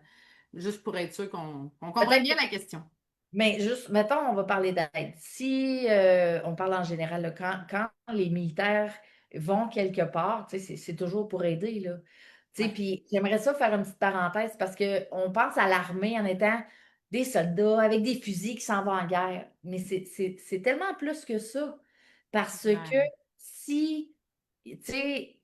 juste pour être sûr qu'on comprenne peut-être. bien la question. Mais juste, mettons, on va parler d'aide. Si on parle en général, là, quand les militaires vont quelque part, tu sais, c'est toujours pour aider, là. Tu sais, Ouais, puis j'aimerais ça faire une petite parenthèse parce qu'on pense à l'armée en étant des soldats avec des fusils qui s'en vont en guerre. Mais c'est tellement plus que ça. Parce que ouais, si, tu sais,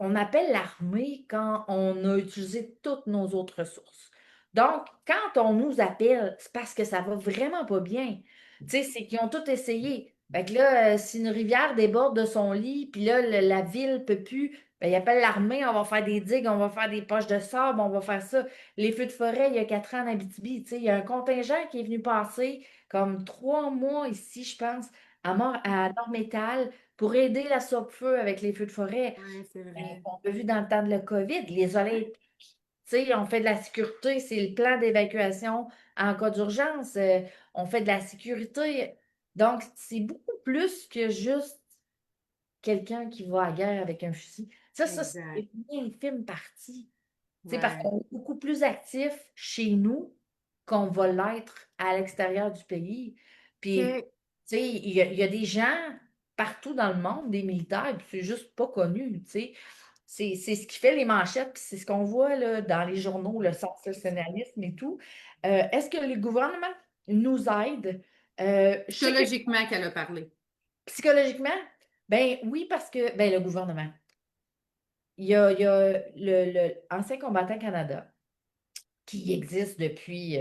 on appelle l'armée quand on a utilisé toutes nos autres ressources. Donc, quand on nous appelle, c'est parce que ça va vraiment pas bien. Tu sais, c'est qu'ils ont tout essayé. Fait que là, si une rivière déborde de son lit, puis là, la ville peut plus, ben, ils appellent l'armée, on va faire des digues, on va faire des poches de sable, on va faire ça. Les feux de forêt, il y a 4 ans en Abitibi, tu sais, il y a un contingent qui est venu passer comme 3 mois ici, je pense, à Nord-Métal pour aider la SOPFEU avec les feux de forêt. ouais, c'est Ben, vrai. on l'a vu dans le temps de la COVID, les Ouais. Olympiques. sais, on fait de la sécurité, c'est le plan d'évacuation en cas d'urgence. On fait de la sécurité. Donc, c'est beaucoup plus que juste quelqu'un qui va à la guerre avec un fusil. Ça, c'est Exact. une infime partie. C'est parce Ouais. qu'on est beaucoup plus actif chez nous qu'on va l'être à l'extérieur du pays. Puis, OK. tu sais, il y a des gens partout dans le monde, des militaires, puis c'est juste pas connu, tu sais. C'est ce qui fait les manchettes, puis c'est ce qu'on voit là, dans les journaux, le sensationnalisme et tout. Est-ce que le gouvernement nous aide? Je sais que Psychologiquement qu'elle a parlé. psychologiquement, ben oui, parce que ben, le gouvernement. Il y a le Ancien combattant Canada qui existe depuis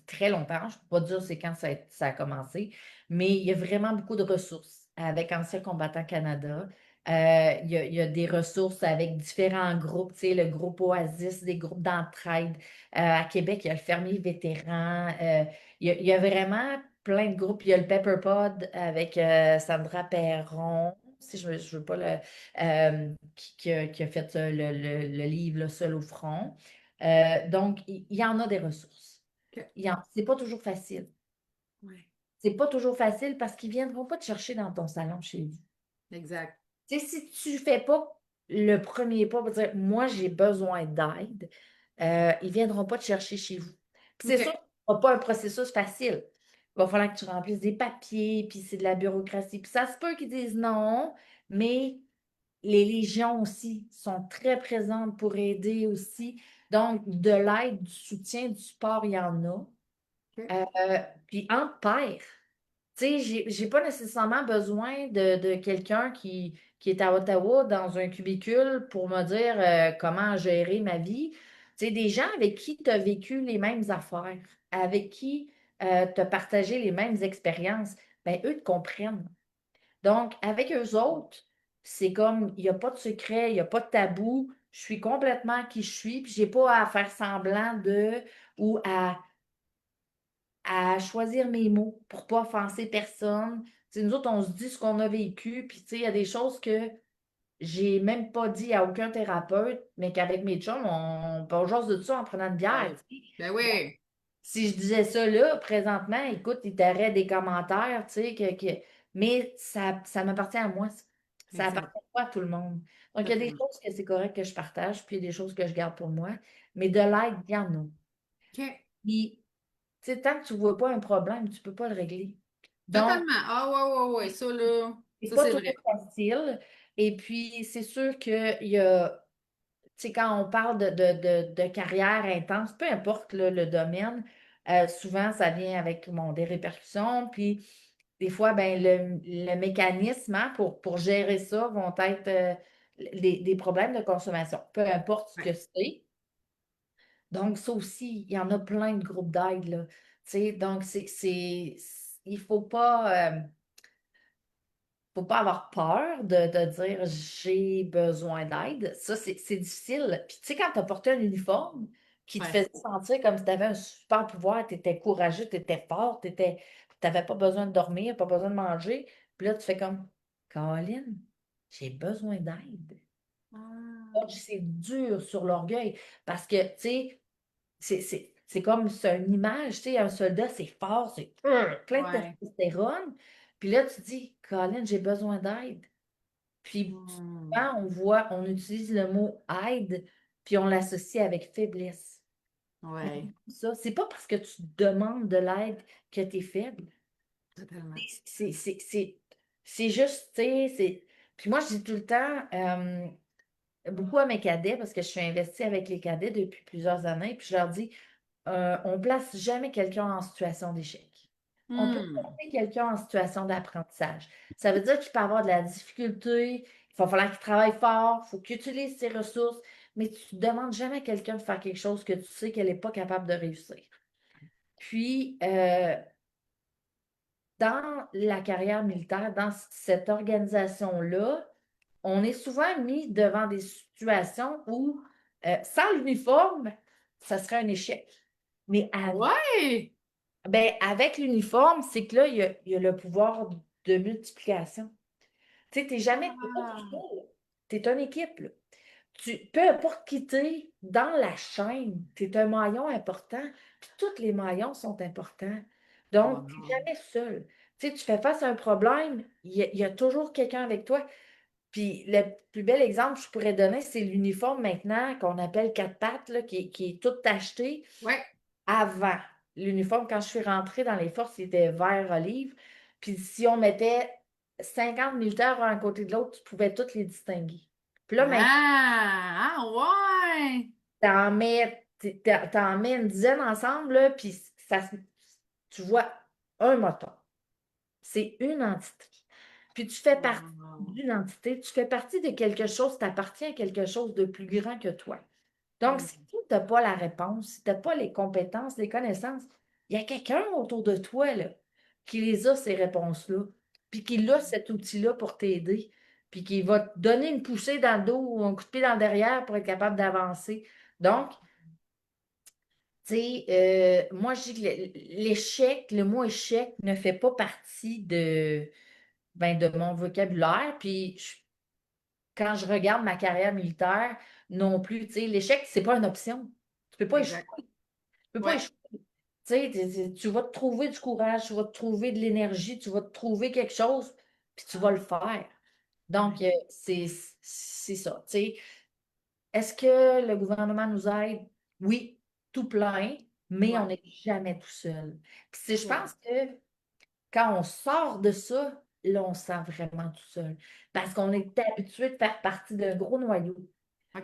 très longtemps. Je ne peux pas dire c'est quand ça a commencé, mais il y a vraiment beaucoup de ressources avec Anciens combattants Canada. Il y a des ressources avec différents groupes, tu sais, le groupe Oasis, des groupes d'entraide. À Québec, il y a le Fermier Vétéran. Il y a vraiment plein de groupes. Il y a le Pepper Pod avec Sandra Perron, si je ne veux pas qui a fait le livre là, Seul au front. Donc, il y en a des ressources. OK. C'est pas toujours facile. Ouais. C'est pas toujours facile parce qu'ils viendront pas te chercher dans ton salon chez vous. Exact. Tu sais, si tu fais pas le premier pas pour dire, moi, j'ai besoin d'aide, ils viendront pas te chercher chez vous. Puis c'est sûr que OK. ce sera pas un processus facile. Il va falloir que tu remplisses des papiers, puis c'est de la bureaucratie. Puis ça se peut qu'ils disent non, mais les légions aussi sont très présentes pour aider aussi. Donc, de l'aide, du soutien, du support, il y en a. OK. Puis entre pairs, tu sais, j'ai pas nécessairement besoin de quelqu'un qui est à Ottawa dans un cubicule pour me dire comment gérer ma vie. Tu sais, des gens avec qui tu as vécu les mêmes affaires, avec qui tu as partagé les mêmes expériences, ben eux te comprennent. Donc, avec eux autres, c'est comme, il n'y a pas de secret, il n'y a pas de tabou. Je suis complètement qui je suis, puis j'ai pas à faire semblant de ou à choisir mes mots pour pas offenser personne. Tu sais, nous autres, on se dit ce qu'on a vécu, puis tu sais, il y a des choses que j'ai même pas dit à aucun thérapeute, mais qu'avec mes chums, on jase de ça en prenant une bière, Ouais. tu sais. Ben Donc, oui. si je disais ça là, présentement, écoute, il t'aurait des commentaires, tu sais, mais ça m'appartient à moi. Ça Exact. appartient pas à tout le monde. Donc, il y a des Totalement. choses que c'est correct que je partage, puis il y a des choses que je garde pour moi. Mais de l'aide, il y en a. OK. Puis, tu sais, tant que tu vois pas un problème, tu peux pas le régler. Donc, Totalement. Ah ouais, ouais, ouais. Ça, là, c'est ça, pas c'est toujours vrai. facile. Et puis, c'est sûr qu'il y a tu sais, quand on parle de carrière intense, peu importe là, le domaine, souvent ça vient avec des répercussions. Puis des fois, ben, le mécanisme hein, pour gérer ça vont être des problèmes de consommation, peu importe ce Ouais. que c'est. Donc, ça aussi, il y en a plein de groupes d'aide, là. Tu sais, donc, il faut pas avoir peur de dire j'ai besoin d'aide. Ça, c'est difficile. Puis tu sais, quand tu as porté un uniforme qui te Ouais. faisait sentir comme si tu avais un super pouvoir, tu étais courageux, tu étais fort, tu n'avais pas besoin de dormir, pas besoin de manger. Puis là, tu fais comme Caroline, j'ai besoin d'aide. Ah, Donc, c'est dur sur l'orgueil parce que, tu sais, c'est comme, c'est une image, tu sais, un soldat, c'est fort, c'est plein de ouais. testostérone. Puis là, tu dis, Colin, j'ai besoin d'aide. Puis Hmm. souvent, on utilise le mot aide, puis on l'associe avec faiblesse. Mais Ouais. ça, c'est pas parce que tu demandes de l'aide que tu es faible. Totalement. C'est c'est- c'est- c'est juste, tu sais, Puis moi, je dis tout le temps, beaucoup à mes cadets, parce que je suis investie avec les cadets depuis plusieurs années, puis je leur dis, on place jamais quelqu'un en situation d'échec. On peut Hmm. placer quelqu'un en situation d'apprentissage. Ça veut dire qu'il peut avoir de la difficulté, il va falloir qu'il travaille fort, il faut qu'il utilise ses ressources, mais tu ne demandes jamais à quelqu'un de faire quelque chose que tu sais qu'elle n'est pas capable de réussir. Puis, dans la carrière militaire, dans cette organisation-là, on est souvent mis devant des situations où, sans l'uniforme, ça serait un échec. Mais Ah ouais! ben, avec l'uniforme, c'est que là, il y a le pouvoir de multiplication. Tu sais, t'es pas tout Ah, seul. Tu es une équipe, là. peu importe qui t'es, dans la chaîne, tu es un maillon important, puis tous les maillons sont importants. Donc, tu n'es Wow. jamais seul. Tu sais, tu fais face à un problème, il y a toujours quelqu'un avec toi. Puis le plus bel exemple que je pourrais donner, c'est l'uniforme maintenant qu'on appelle quatre pattes, là, qui est tout acheté. Ouais, Avant, l'uniforme, quand je suis rentrée dans les forces, il était vert olive. Puis si on mettait 50 militaires un à côté de l'autre, tu pouvais tous les distinguer. Puis là, maintenant, ah, ouais. t'en mets une dizaine ensemble, là, puis tu vois un moton. C'est une entité. Puis tu fais partie Wow. d'une entité, tu fais partie de quelque chose, tu appartiens à quelque chose de plus grand que toi. Donc, Hmm. si tu n'as pas la réponse, si tu n'as pas les compétences, les connaissances, il y a quelqu'un autour de toi là, qui les a, ces réponses-là, puis qui a cet outil-là pour t'aider, puis qui va te donner une poussée dans le dos ou un coup de pied dans le derrière pour être capable d'avancer. Donc, tu sais, moi, je dis que l'échec, le mot échec ne fait pas partie de mon vocabulaire. Puis, quand je regarde ma carrière militaire, non plus, tu sais, l'échec, c'est pas une option. Tu peux pas échouer. Exact. Tu peux pas Ouais. échouer. Tu sais, tu vas te trouver du courage, tu vas te trouver de l'énergie, tu vas te trouver quelque chose, puis tu vas le faire. Donc, Ouais. c'est ça. Tu sais, est-ce que le gouvernement nous aide? Oui, tout plein, mais on Ouais. n'est jamais tout seul. Puis je Ouais. pense que quand on sort de ça, là, on se sent vraiment tout seul. Parce qu'on est habitué de faire partie d'un gros noyau.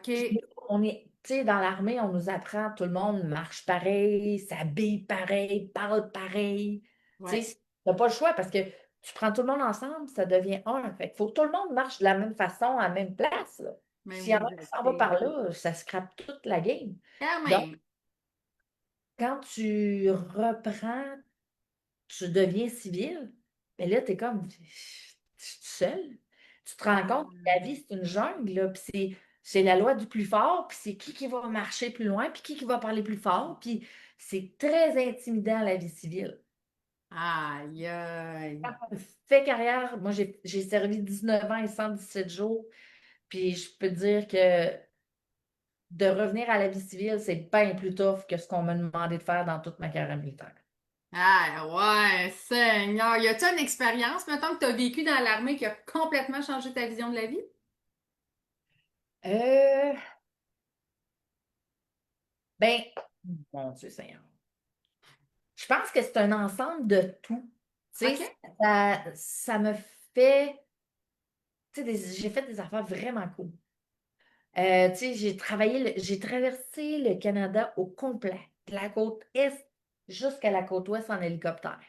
Puis OK. on est, tu sais, dans l'armée, on nous apprend, tout le monde marche pareil, s'habille pareil, parle pareil. Tu Ouais. sais, t'as pas le choix parce que tu prends tout le monde ensemble, ça devient un. Fait qu'il faut que tout le monde marche de la même façon, à la même place, là. Même S'il y en a qui s'en va liberté. par là, ça scrape toute la game. Quand Donc, même. quand tu reprends, tu deviens civil, mais là, tu es comme, je suis seul. Tu te rends compte que Ah. la vie, c'est une jungle, là, puis c'est la loi du plus fort, puis c'est qui va marcher plus loin, puis qui va parler plus fort, puis c'est très intimidant, la vie civile. Aïe, aïe. Quand on fait carrière, moi, j'ai servi 19 ans et 117 jours, puis je peux te dire que de revenir à la vie civile, c'est bien plus tough que ce qu'on m'a demandé de faire dans toute ma carrière militaire. Ah, ouais, Seigneur. Y a-tu une expérience, mettons, que tu as vécu dans l'armée qui a complètement changé ta vision de la vie? Euh, ben, mon Dieu Seigneur. Je pense que c'est un ensemble de tout. Tu sais, OK. ça me fait. Tu sais, j'ai fait des affaires vraiment cool. Tu sais, j'ai traversé le Canada au complet, de la côte est jusqu'à la côte ouest en hélicoptère.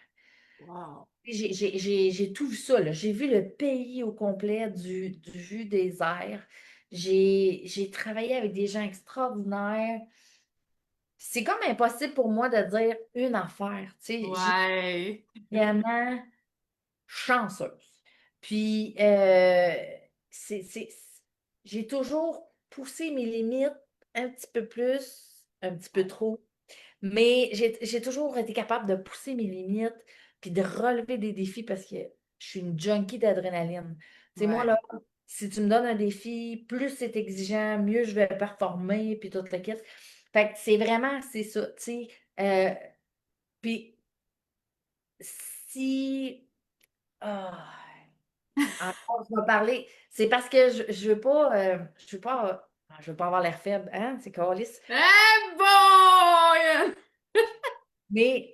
Wow. J'ai tout vu ça, là. J'ai vu le pays au complet du vue des airs. J'ai travaillé avec des gens extraordinaires. C'est comme impossible pour moi de dire une affaire. Tu sais, j'ai Ouais. vraiment chanceuse. Puis, c'est, c'est- j'ai toujours poussé mes limites un petit peu plus, un petit peu trop, mais j'ai toujours été capable de pousser mes limites puis de relever des défis parce que je suis une junkie d'adrénaline. Tu sais, moi, Ouais. là, si tu me donnes un défi, plus c'est exigeant, mieux je vais performer, puis tout le kit. Fait que c'est ça, tu sais. Puis, si... ah, encore, je vais parler. C'est parce que je veux pas avoir l'air faible, hein, c'est câlisse. Eh boy! Mais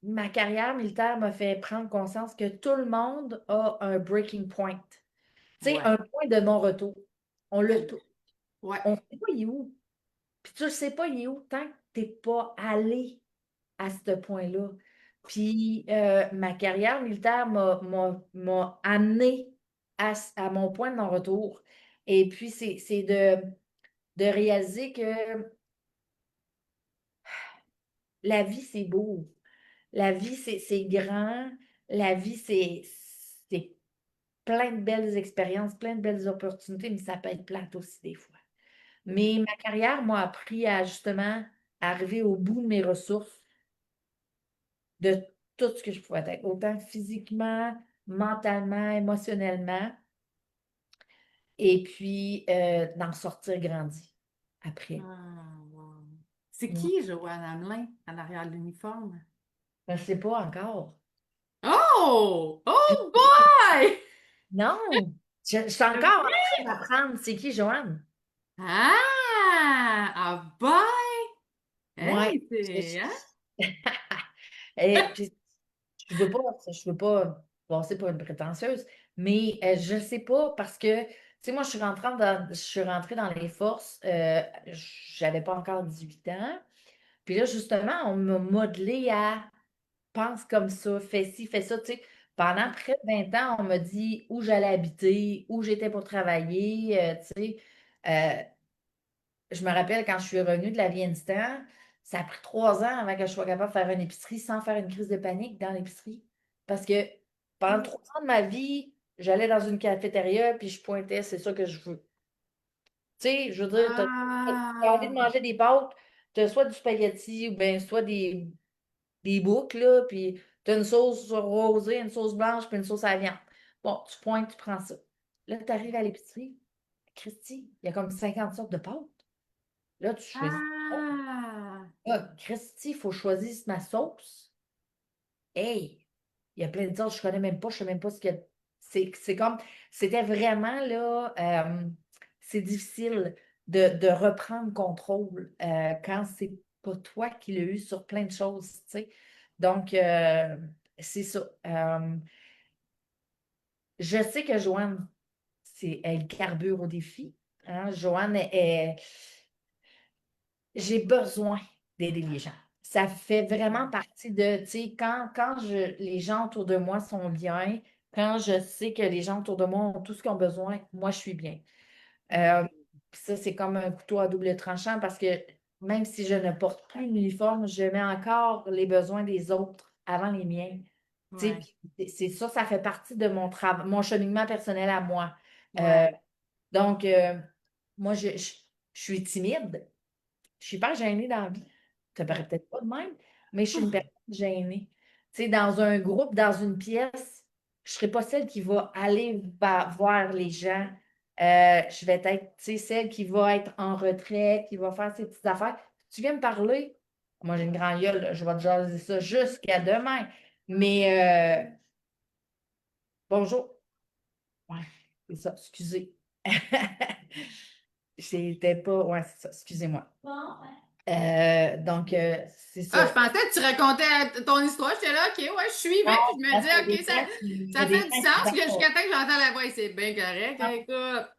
ma carrière militaire m'a fait prendre conscience que tout le monde a un breaking point. Tu sais, Ouais. un point de non-retour. On le, Exact. Ouais. on ne sait pas il est où. Puis tu ne sais pas il est où tant que tu n'es pas allé à ce point-là. Puis ma carrière militaire m'a amené à mon point de non-retour. Et puis, c'est de réaliser que la vie, c'est beau. La vie, c'est grand. La vie, c'est plein de belles expériences, plein de belles opportunités, mais ça peut être plate aussi des fois. Mais ma carrière m'a appris à justement arriver au bout de mes ressources, de tout ce que je pouvais être, autant physiquement, mentalement, émotionnellement. et puis d'en sortir grandi après. Ah, wow. C'est Ouais. qui, Joanne Hamelin, en arrière de l'uniforme? Je ne sais pas encore. Oh! Oh boy! Non, je suis encore en train d'apprendre c'est qui Joanne. Ah! Ah boy! Ouais. Hey, c'est... Hein? Et puis, je veux pas passer pour une prétentieuse, mais je sais pas parce que, tu sais, moi, je suis rentrée dans les forces, j'avais pas encore 18 ans. Puis là, justement, on m'a modelé à pense comme ça, fais ci, fais ça, tu sais. Pendant près de 20 ans, on m'a dit où j'allais habiter, où j'étais pour travailler, tu sais. Euh, je me rappelle quand je suis revenue de l'Afghanistan, ça a pris 3 ans avant que je sois capable de faire une épicerie sans faire une crise de panique dans l'épicerie. Parce que pendant 3 ans de ma vie, j'allais dans une cafétéria puis je pointais, c'est ça que je veux. Tu sais, je veux dire, t'as envie de Ah! manger des pâtes, t'as soit du spaghetti ou bien soit des boucles, là, puis t'as une sauce rosée, une sauce blanche, puis une sauce à la viande. Bon, tu pointes, tu prends ça. Là, tu arrives à l'épicerie, Christy, il y a comme 50 sortes de pâtes. Là, tu choisis. Ah! Là, Christy, il faut choisir ma sauce. Hey, il y a plein de sortes, je connais même pas, je sais même pas ce qu'il y a. C'est comme, c'était vraiment là, c'est difficile de reprendre contrôle quand c'est pas toi qui l'as eu sur plein de choses, tu sais. Donc, c'est ça. Je sais que Joanne, elle carbure au défi. Hein. Joanne j'ai besoin d'aider les gens. Ça fait vraiment partie de, tu sais, les gens autour de moi sont bien, quand je sais que les gens autour de moi ont tout ce qu'ils ont besoin, moi, je suis bien. Euh, Puis ça, c'est comme un couteau à double tranchant parce que même si je ne porte plus l'uniforme, je mets encore les besoins des autres avant les miens. Tu sais, Ouais, puis c'est ça, ça fait partie de mon travail, mon cheminement personnel à moi. Euh, ouais. donc, moi, je suis timide. Je suis pas gênée dans la vie. Ça paraît peut-être pas de même, mais je suis une personne gênée. Tu sais, dans un groupe, dans une pièce, je ne serai pas celle qui va aller voir les gens. Je vais être, tu sais, celle qui va être en retrait, qui va faire ses petites affaires. Tu viens me parler, moi j'ai une grande gueule, là, je vais te jaser ça jusqu'à demain. Mais bonjour. Ouais, c'est ça, excusez. C'était pas. Ouais, c'est ça, excusez-moi. Donc, c'est Ah, ça. je pensais que tu racontais ton histoire. J'étais là, OK, ouais, je suivais. Non, Puis je me parce qu'il y a disais, des OK, gens qui, il y a ça des fait du gens qui sens parlent. jusqu'à temps que j'entends la voix. Et c'est bien correct, hein, écoute.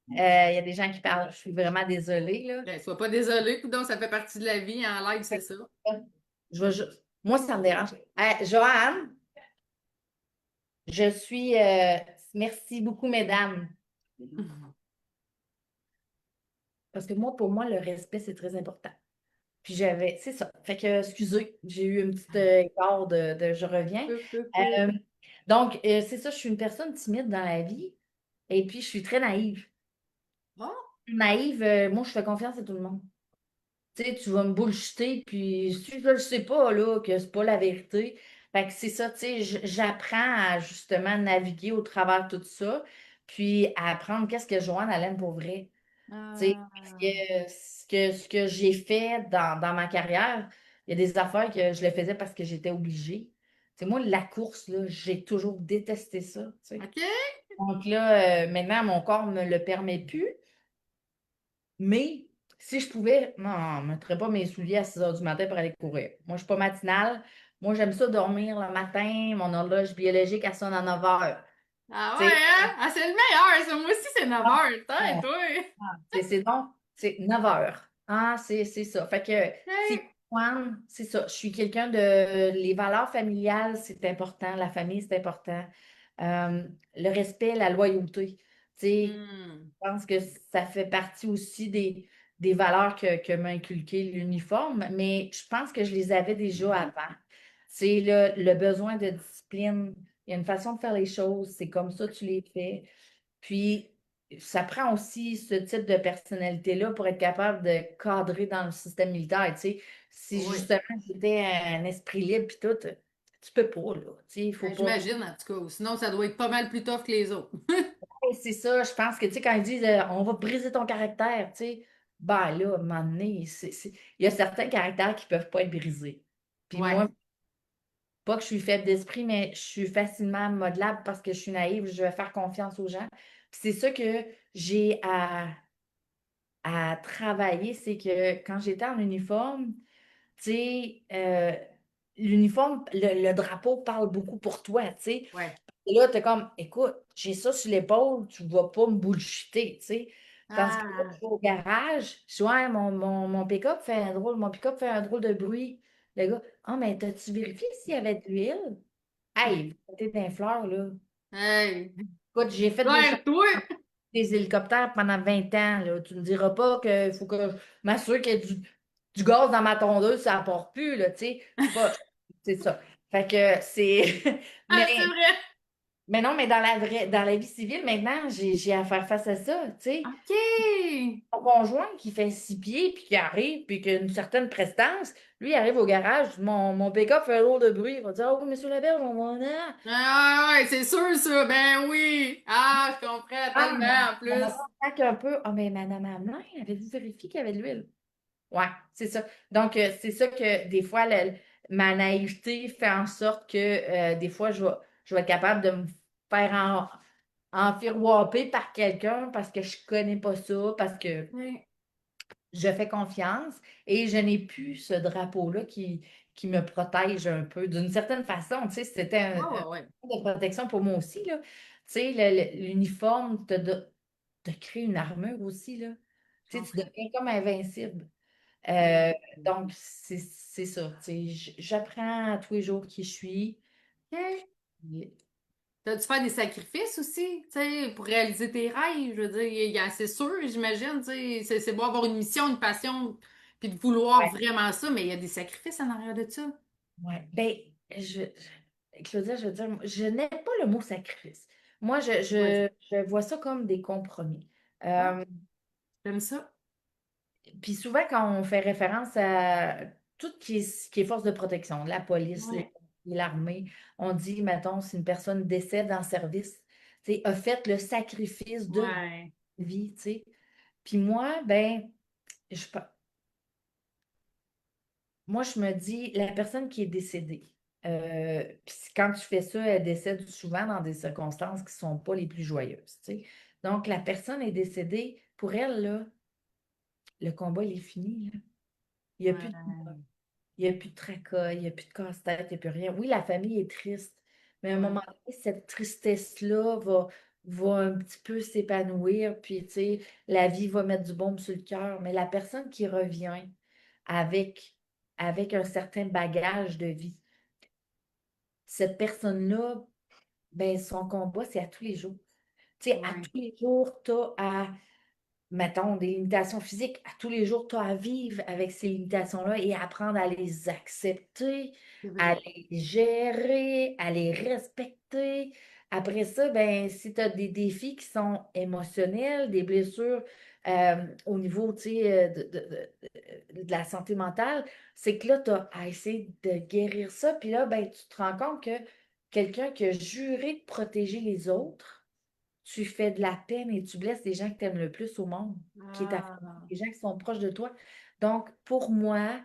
Il y a des gens qui parlent. Je suis vraiment désolée, là. Ben, sois pas désolé, donc ça fait partie de la vie en live, c'est ça. Moi, ça me dérange. Joanne, je suis. Merci beaucoup, mesdames. Parce que moi, pour moi, le respect, c'est très important. Puis c'est ça. Fait que, excusez, j'ai eu une petite écart je reviens. Peu, peu, peu. Euh, donc, c'est ça, je suis une personne timide dans la vie et puis je suis très naïve. Oh, Naïve, moi, je fais confiance à tout le monde. Tu sais, tu vas me bullshiter, puis si je le sais pas, là, que c'est pas la vérité. Fait que c'est ça, tu sais, j'apprends à justement naviguer au travers de tout ça, puis à apprendre qu'est-ce que Joanne elle aime pour vrai. Tu sais, parce ah, que ce que j'ai fait dans ma carrière, il y a des affaires que je le faisais parce que j'étais obligée. Tu sais, moi, la course, là, j'ai toujours détesté ça, tu sais. OK. Donc là, maintenant, mon corps ne me le permet plus. Mais si je pouvais, non, je ne mettrais pas mes souliers à 6 heures du matin pour aller courir. Moi, je ne suis pas matinale. Moi, j'aime ça dormir le matin. Mon horloge biologique, elle sonne à 9 heures. Ah Tu ouais, sais, hein? Ah, c'est le meilleur, ça. Moi aussi, c'est 9 non, heures. Putain, non, toi. c'est donc, c'est 9 heures. Ah, c'est ça. Fait que c'est Hey. Juan, c'est ça. Je suis quelqu'un de. Les valeurs familiales, c'est important. La famille, c'est important. Le respect, la loyauté. Tu sais, Hmm. je pense que ça fait partie aussi des valeurs que m'a inculqué l'uniforme, mais je pense que je les avais déjà avant. C'est le besoin de discipline. Il y a une façon de faire les choses, c'est comme ça que tu les fais. Puis, ça prend aussi ce type de personnalité-là pour être capable de cadrer dans le système militaire. Tu sais, si Oui. justement j'étais un esprit libre puis tout, tu peux pas, là. Tu sais, il faut Ben, pas. j'imagine, en tout cas. Sinon, ça doit être pas mal plus tough que les autres. Et c'est ça, je pense que, tu sais, quand ils disent on va briser ton caractère, tu sais, ben là, à un moment donné, il y a certains caractères qui peuvent pas être brisés. Puis Ouais. moi, pas que je suis faible d'esprit, mais je suis facilement modelable parce que je suis naïve, je vais faire confiance aux gens. Puis c'est ça que j'ai à travailler, c'est que quand j'étais en uniforme, tu sais, l'uniforme, le drapeau parle beaucoup pour toi, tu sais. Ouais. Et là, t'es comme, écoute, j'ai ça sur l'épaule, tu vas pas me bullshiter, tu sais. Tandis que là, Ah. je vais au garage, je dis, ouais, mon pick-up fait mon pick-up fait un drôle de bruit. Le gars, ah, mais t'as-tu vérifié s'il y avait de l'huile? Hey, t'es d'un fleur, là. Hey. Écoute, j'ai fait des choses, Ouais, toi! des hélicoptères pendant 20 ans, là. Tu me diras pas qu'il faut que je m'assure qu'il y ait du gaz dans ma tondeuse, ça apporte plus, là, tu sais. Je suis pas, c'est ça. Fait que c'est, Ah, c'est mais vrai! Mais non, mais dans la vie civile, maintenant, j'ai à faire face à ça, tu sais. OK! Mon conjoint qui fait 6 pieds, puis qui arrive, puis qui a une certaine prestance, lui, il arrive au garage, mon pick-up fait un lourd de bruit, il va dire, « Oh, oui, monsieur Laberge, on va en... Ah, ouais, c'est sûr, ça! Ben oui! Ah, je comprends Ah, tellement, en mon plus! moteur craque un peu. Ah, mais madame Hamelin, avez-vous vérifié qu'il y avait de l'huile? » Ouais, c'est ça. Donc, c'est ça que des fois, ma naïveté fait en sorte que des fois, je vais être capable de me faire enfiroiper par quelqu'un parce que je connais pas ça, parce que Ouais. je fais confiance et je n'ai plus ce drapeau-là qui me protège un peu d'une certaine façon. Tu sais, c'était Ouais, un ouais, ouais. de protection pour moi aussi, là. Tu sais, l'uniforme te crée une armure aussi, là. Je Tu sais, tu comprends. deviens comme invincible. Ben, Euh, donc, c'est ça. Tu sais, j'apprends tous les jours qui je suis. OK. Et- T'as-tu fait des sacrifices aussi, tu sais, pour réaliser tes rêves? Je veux dire, c'est sûr, j'imagine, tu sais, c'est beau avoir une mission, une passion, puis de vouloir Ouais, vraiment ça, mais il y a des sacrifices en arrière de ça. ouais. Ben, Claudia, je veux dire, je n'aime pas le mot sacrifice. Moi, Vas-y. je vois ça comme des compromis. Ah, Euh, j'aime ça. Puis souvent, quand on fait référence à tout qui est force de protection, la police, les Ouais. pompiers, l'armée, on dit, mettons, si une personne décède en service, tu sais, a fait le sacrifice de Ouais. vie, tu sais. Puis moi, ben, je, pe- moi, je me dis, la personne qui est décédée, puis quand tu fais ça, elle décède souvent dans des circonstances qui ne sont pas les plus joyeuses, tu sais. Donc, la personne est décédée, pour elle, là, le combat, il est fini, là. Il n'y a plus de Ouais. Il n'y a plus de tracas, il n'y a plus de casse-tête, il n'y a plus rien. Oui, la famille est triste, mais à un Ouais. moment donné, cette tristesse-là va un petit peu s'épanouir, puis tu sais, la vie va mettre du baume sur le cœur. Mais la personne qui revient avec, avec un certain bagage de vie, cette personne-là, ben, son combat, c'est à tous les jours. Tu sais, à Ouais. tous les jours, tu as à mettons, des limitations physiques, à tous les jours, tu as à vivre avec ces limitations-là et apprendre à les accepter, C'est à vrai. les gérer, à les respecter. Après ça, ben, si tu as des défis qui sont émotionnels, des blessures au niveau, tu sais, de la santé mentale, c'est que là, tu as à essayer de guérir ça. Puis là, ben, tu te rends compte que quelqu'un qui a juré de protéger les autres, tu fais de la peine et tu blesses les gens que tu aimes le plus au monde, qui est ta famille, Ah, les gens qui sont proches de toi. Donc, pour moi,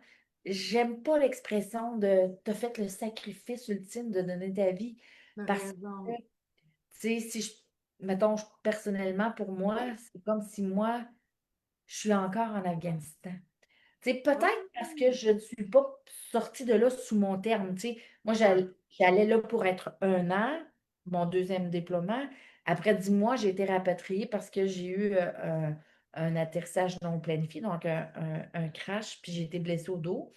j'aime pas l'expression de t'as fait le sacrifice ultime de donner ta vie t'as parce que, raison. tu sais, si je, mettons, personnellement, pour moi, c'est comme si moi, je suis encore en Afghanistan. Tu sais, Ah, peut-être parce que je ne suis pas sortie de là sous mon terme. Tu sais, moi, ouais. j'allais là pour être 1 an, mon deuxième déploiement. Après 10 mois, j'ai été rapatriée parce que j'ai eu un atterrissage non planifié, donc un crash, puis j'ai été blessée au dos.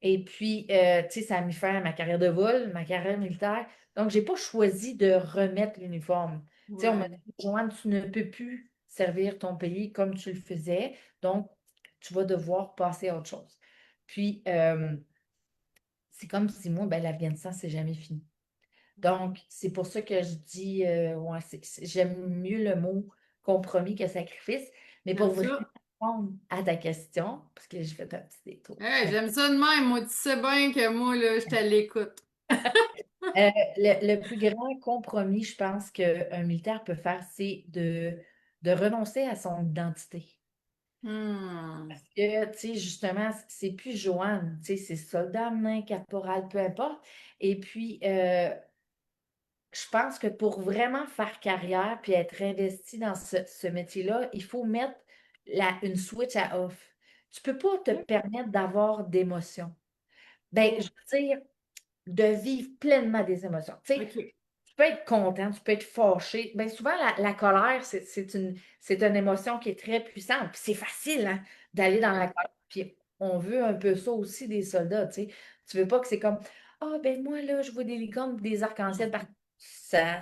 Et puis, tu sais, ça a mis fin à ma carrière de vol, ma carrière militaire. Donc, j'ai pas choisi de remettre l'uniforme. Tu sais, on m'a Ouais. dit, Joanne, tu ne peux plus servir ton pays comme tu le faisais. Donc, tu vas devoir passer à autre chose. Puis, c'est comme si moi, ben, l'Afghanistan, c'est jamais fini. Donc, c'est pour ça que je dis, ouais, j'aime mieux le mot compromis que sacrifice. Mais pour J'aime vraiment ça. répondre à ta question, parce que j'ai fait un petit détour. Hey, j'aime ça de même. Moi, tu sais bien que moi, là, je te l'écoute. Le plus grand compromis, je pense qu'un militaire peut faire, c'est de renoncer à son identité. Hmm. Parce que, tu sais, justement, c'est plus Joanne, tu sais, c'est soldat, nain, caporal, peu importe. Et puis, je pense que pour vraiment faire carrière puis être investi dans ce métier-là, il faut mettre une switch à off. Tu peux pas te permettre d'avoir d'émotions. Ben, je Oh, veux dire, de vivre pleinement des émotions. Tu sais, OK. tu peux être content, tu peux être fâché. Bien souvent, la colère, c'est une émotion qui est très puissante. Puis c'est facile, hein, d'aller dans la Ouais. colère. Puis on veut un peu ça aussi des soldats, tu sais. Tu veux pas que c'est comme, ah, ben moi, là, je vois des licornes, des arcs-en-ciel partout. Ça,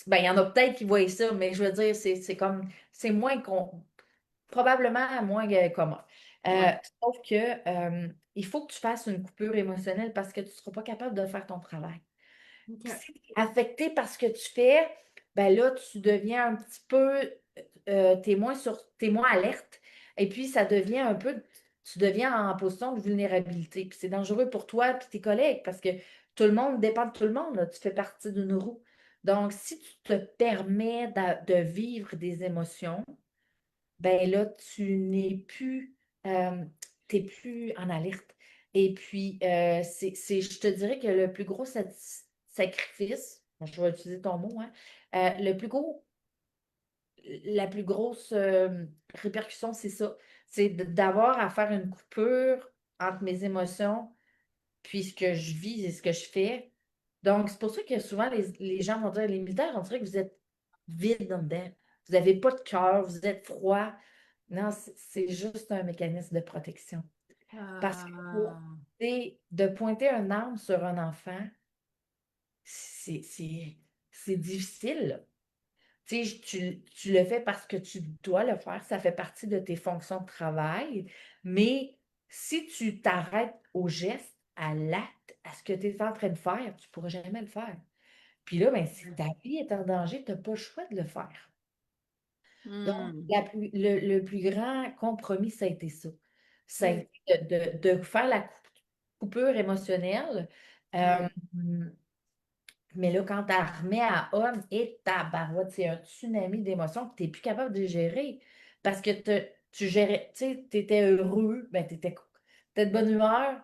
ben, il y en a peut-être qui voient ça, mais je veux dire, c'est comme, c'est moins probablement moins commun. Euh, Ouais. sauf que, il faut que tu fasses une coupure émotionnelle parce que tu ne seras pas capable de faire ton travail. Puis OK. si tu es affecté par ce que tu fais, ben là, tu deviens un petit peu, t'es moins alerte. Et puis, ça devient un peu, tu deviens en position de vulnérabilité. Puis c'est dangereux pour toi et tes collègues parce que tout le monde dépend de tout le monde, là. Tu fais partie d'une roue. Donc, si tu te permets de vivre des émotions, ben là, t'es plus en alerte. Et puis, je te dirais que le plus gros sacrifice, je vais utiliser ton mot, hein, le plus gros, la plus grosse répercussion, c'est ça. C'est d'avoir à faire une coupure entre mes émotions, puis ce que je vis et ce que je fais. Donc, c'est pour ça que souvent, les gens vont dire, les militaires, on dirait que vous êtes vide en dedans. Vous n'avez pas de cœur, vous êtes froid. Non, c'est juste un mécanisme de protection. Parce que Ah. tu sais, de pointer un arme sur un enfant, c'est c'est- c'est difficile, là. Tu sais, tu le fais parce que tu dois le faire, ça fait partie de tes fonctions de travail, mais si tu t'arrêtes au geste, à l'acte, à ce que tu es en train de faire, tu ne pourras jamais le faire. Puis là, ben, si ta vie est en danger, tu n'as pas le choix de le faire. Donc, Hmm. le plus grand compromis, ça a été ça. Ça a OK. été de faire la coupure émotionnelle. Euh, Ouais. mais là, quand tu remets à on et tabarouette, c'est un tsunami d'émotions que tu n'es plus capable de gérer. Parce que tu gérais, tu sais, tu étais heureux, ben, tu étais de bonne humeur,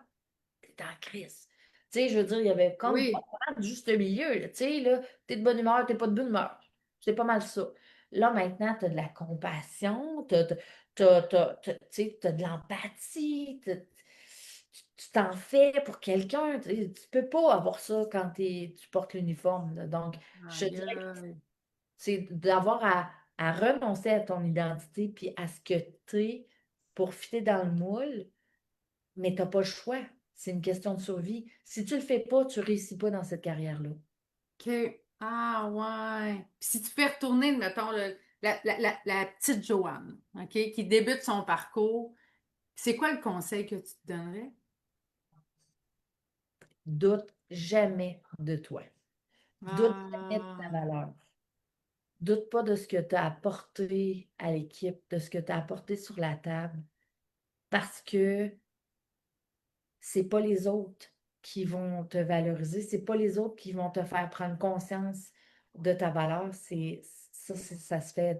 tu étais en crise. Tu sais, je veux dire, il y avait comme pas Oui. de juste milieu, là. Tu sais, là, tu es de bonne humeur, tu n'es pas de bonne humeur. C'est pas mal ça. Là, maintenant, tu as de la compassion, tu sais, t'as de l'empathie, tu t'en fais pour quelqu'un. Tu peux pas avoir ça quand tu portes l'uniforme, là. Donc, je te Aïe, dirais que aïe. c'est d'avoir à renoncer à ton identité puis à ce que tu es pour fitter dans le moule, mais tu n'as pas le choix. C'est une question de survie. Si tu le fais pas, tu réussis pas dans cette carrière-là. OK. Ah, ouais. Puis si tu fais retourner, mettons, la petite Joanne, OK, qui débute son parcours, c'est quoi le conseil que tu te donnerais? Doute jamais de toi. Doute jamais de ta Ah, valeur. Doute pas de ce que tu as apporté à l'équipe, de ce que tu as apporté sur la table, parce que c'est pas les autres qui vont te valoriser, c'est pas les autres qui vont te faire prendre conscience de ta valeur, ça se fait,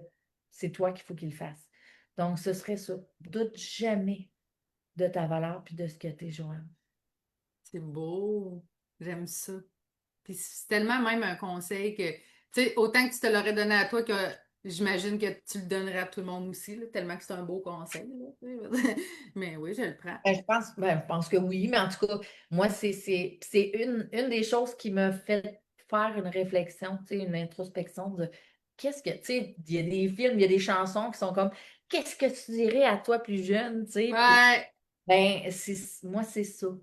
c'est toi qu'il faut qu'il le fasse. Donc, ce serait ça. Doute jamais de ta valeur puis de ce que tu es, Joanne. c'est beau. J'aime ça. Puis c'est tellement même un conseil que, tu sais, autant que tu te l'aurais donné à toi que j'imagine que tu le donnerais à tout le monde aussi, là, tellement que c'est un beau conseil, là, tu sais. Mais oui, je le prends. Je pense que oui, mais en tout cas, moi, c'est une des choses qui m'a fait faire une réflexion, tu sais, une introspection de qu'est-ce que, tu sais, il y a des films, il y a des chansons qui sont comme qu'est-ce que tu dirais à toi plus jeune, tu sais, puis Ouais. ben, moi, c'est ça. OK.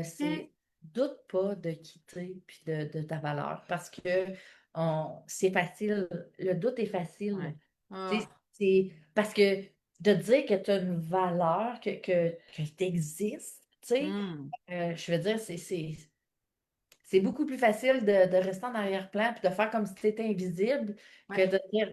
C'est doute pas de quitter puis de ta valeur parce que c'est facile, le doute est facile. Ouais. Tu sais, Ah. c'est parce que de dire que tu as une valeur, que tu existes, tu sais, Hmm. je veux dire, c'est beaucoup plus facile de rester en arrière-plan puis de faire comme si tu étais invisible Ouais. que de dire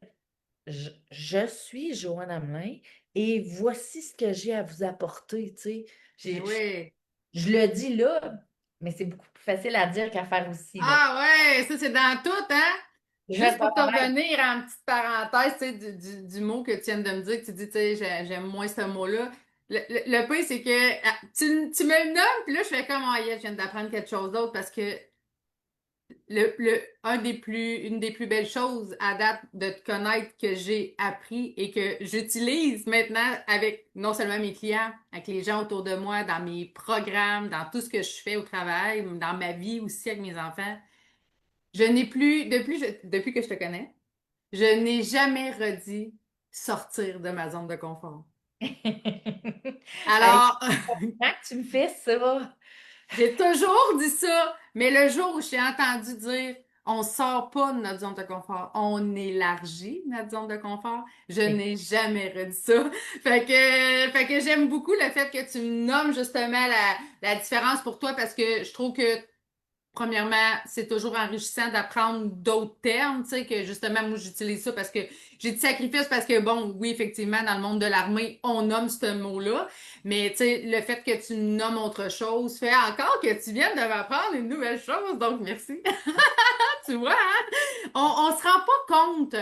je suis Joanne Hamelin et voici ce que j'ai à vous apporter, tu sais. Ben oui. Je le dis là, mais c'est beaucoup plus facile à dire qu'à faire aussi, là. Ah ouais, ça c'est dans tout, hein? Je vais Juste être pour te honnête. revenir en petite parenthèse, tu sais, du mot que tu viens de me dire, que tu dis, tu sais, j'aime moins ce mot-là. Le pire, c'est que tu me le nommes, puis là, je fais comme, oh yeah, je viens d'apprendre quelque chose d'autre parce que une des plus belles choses à date de te connaître que j'ai appris et que j'utilise maintenant avec non seulement mes clients, avec les gens autour de moi, dans mes programmes, dans tout ce que je fais au travail, dans ma vie aussi avec mes enfants. Je n'ai plus, depuis que je te connais, je n'ai jamais redit sortir de ma zone de confort. Hey, Alors, comment tu me fais ça? j'ai toujours dit ça, mais le jour où j'ai entendu dire on sort pas de notre zone de confort, on élargit notre zone de confort, je n'ai jamais redit ça. Fait que j'aime beaucoup le fait que tu me nommes justement la différence pour toi parce que je trouve que premièrement, c'est toujours enrichissant d'apprendre d'autres termes, tu sais, que justement, moi, j'utilise ça parce que j'ai dit sacrifice parce que, bon, oui, effectivement, dans le monde de l'armée, on nomme ce mot-là, mais, tu sais, le fait que tu nommes autre chose fait encore que tu viennes de m'apprendre une nouvelle chose, donc merci. Tu vois, hein? On se rend pas compte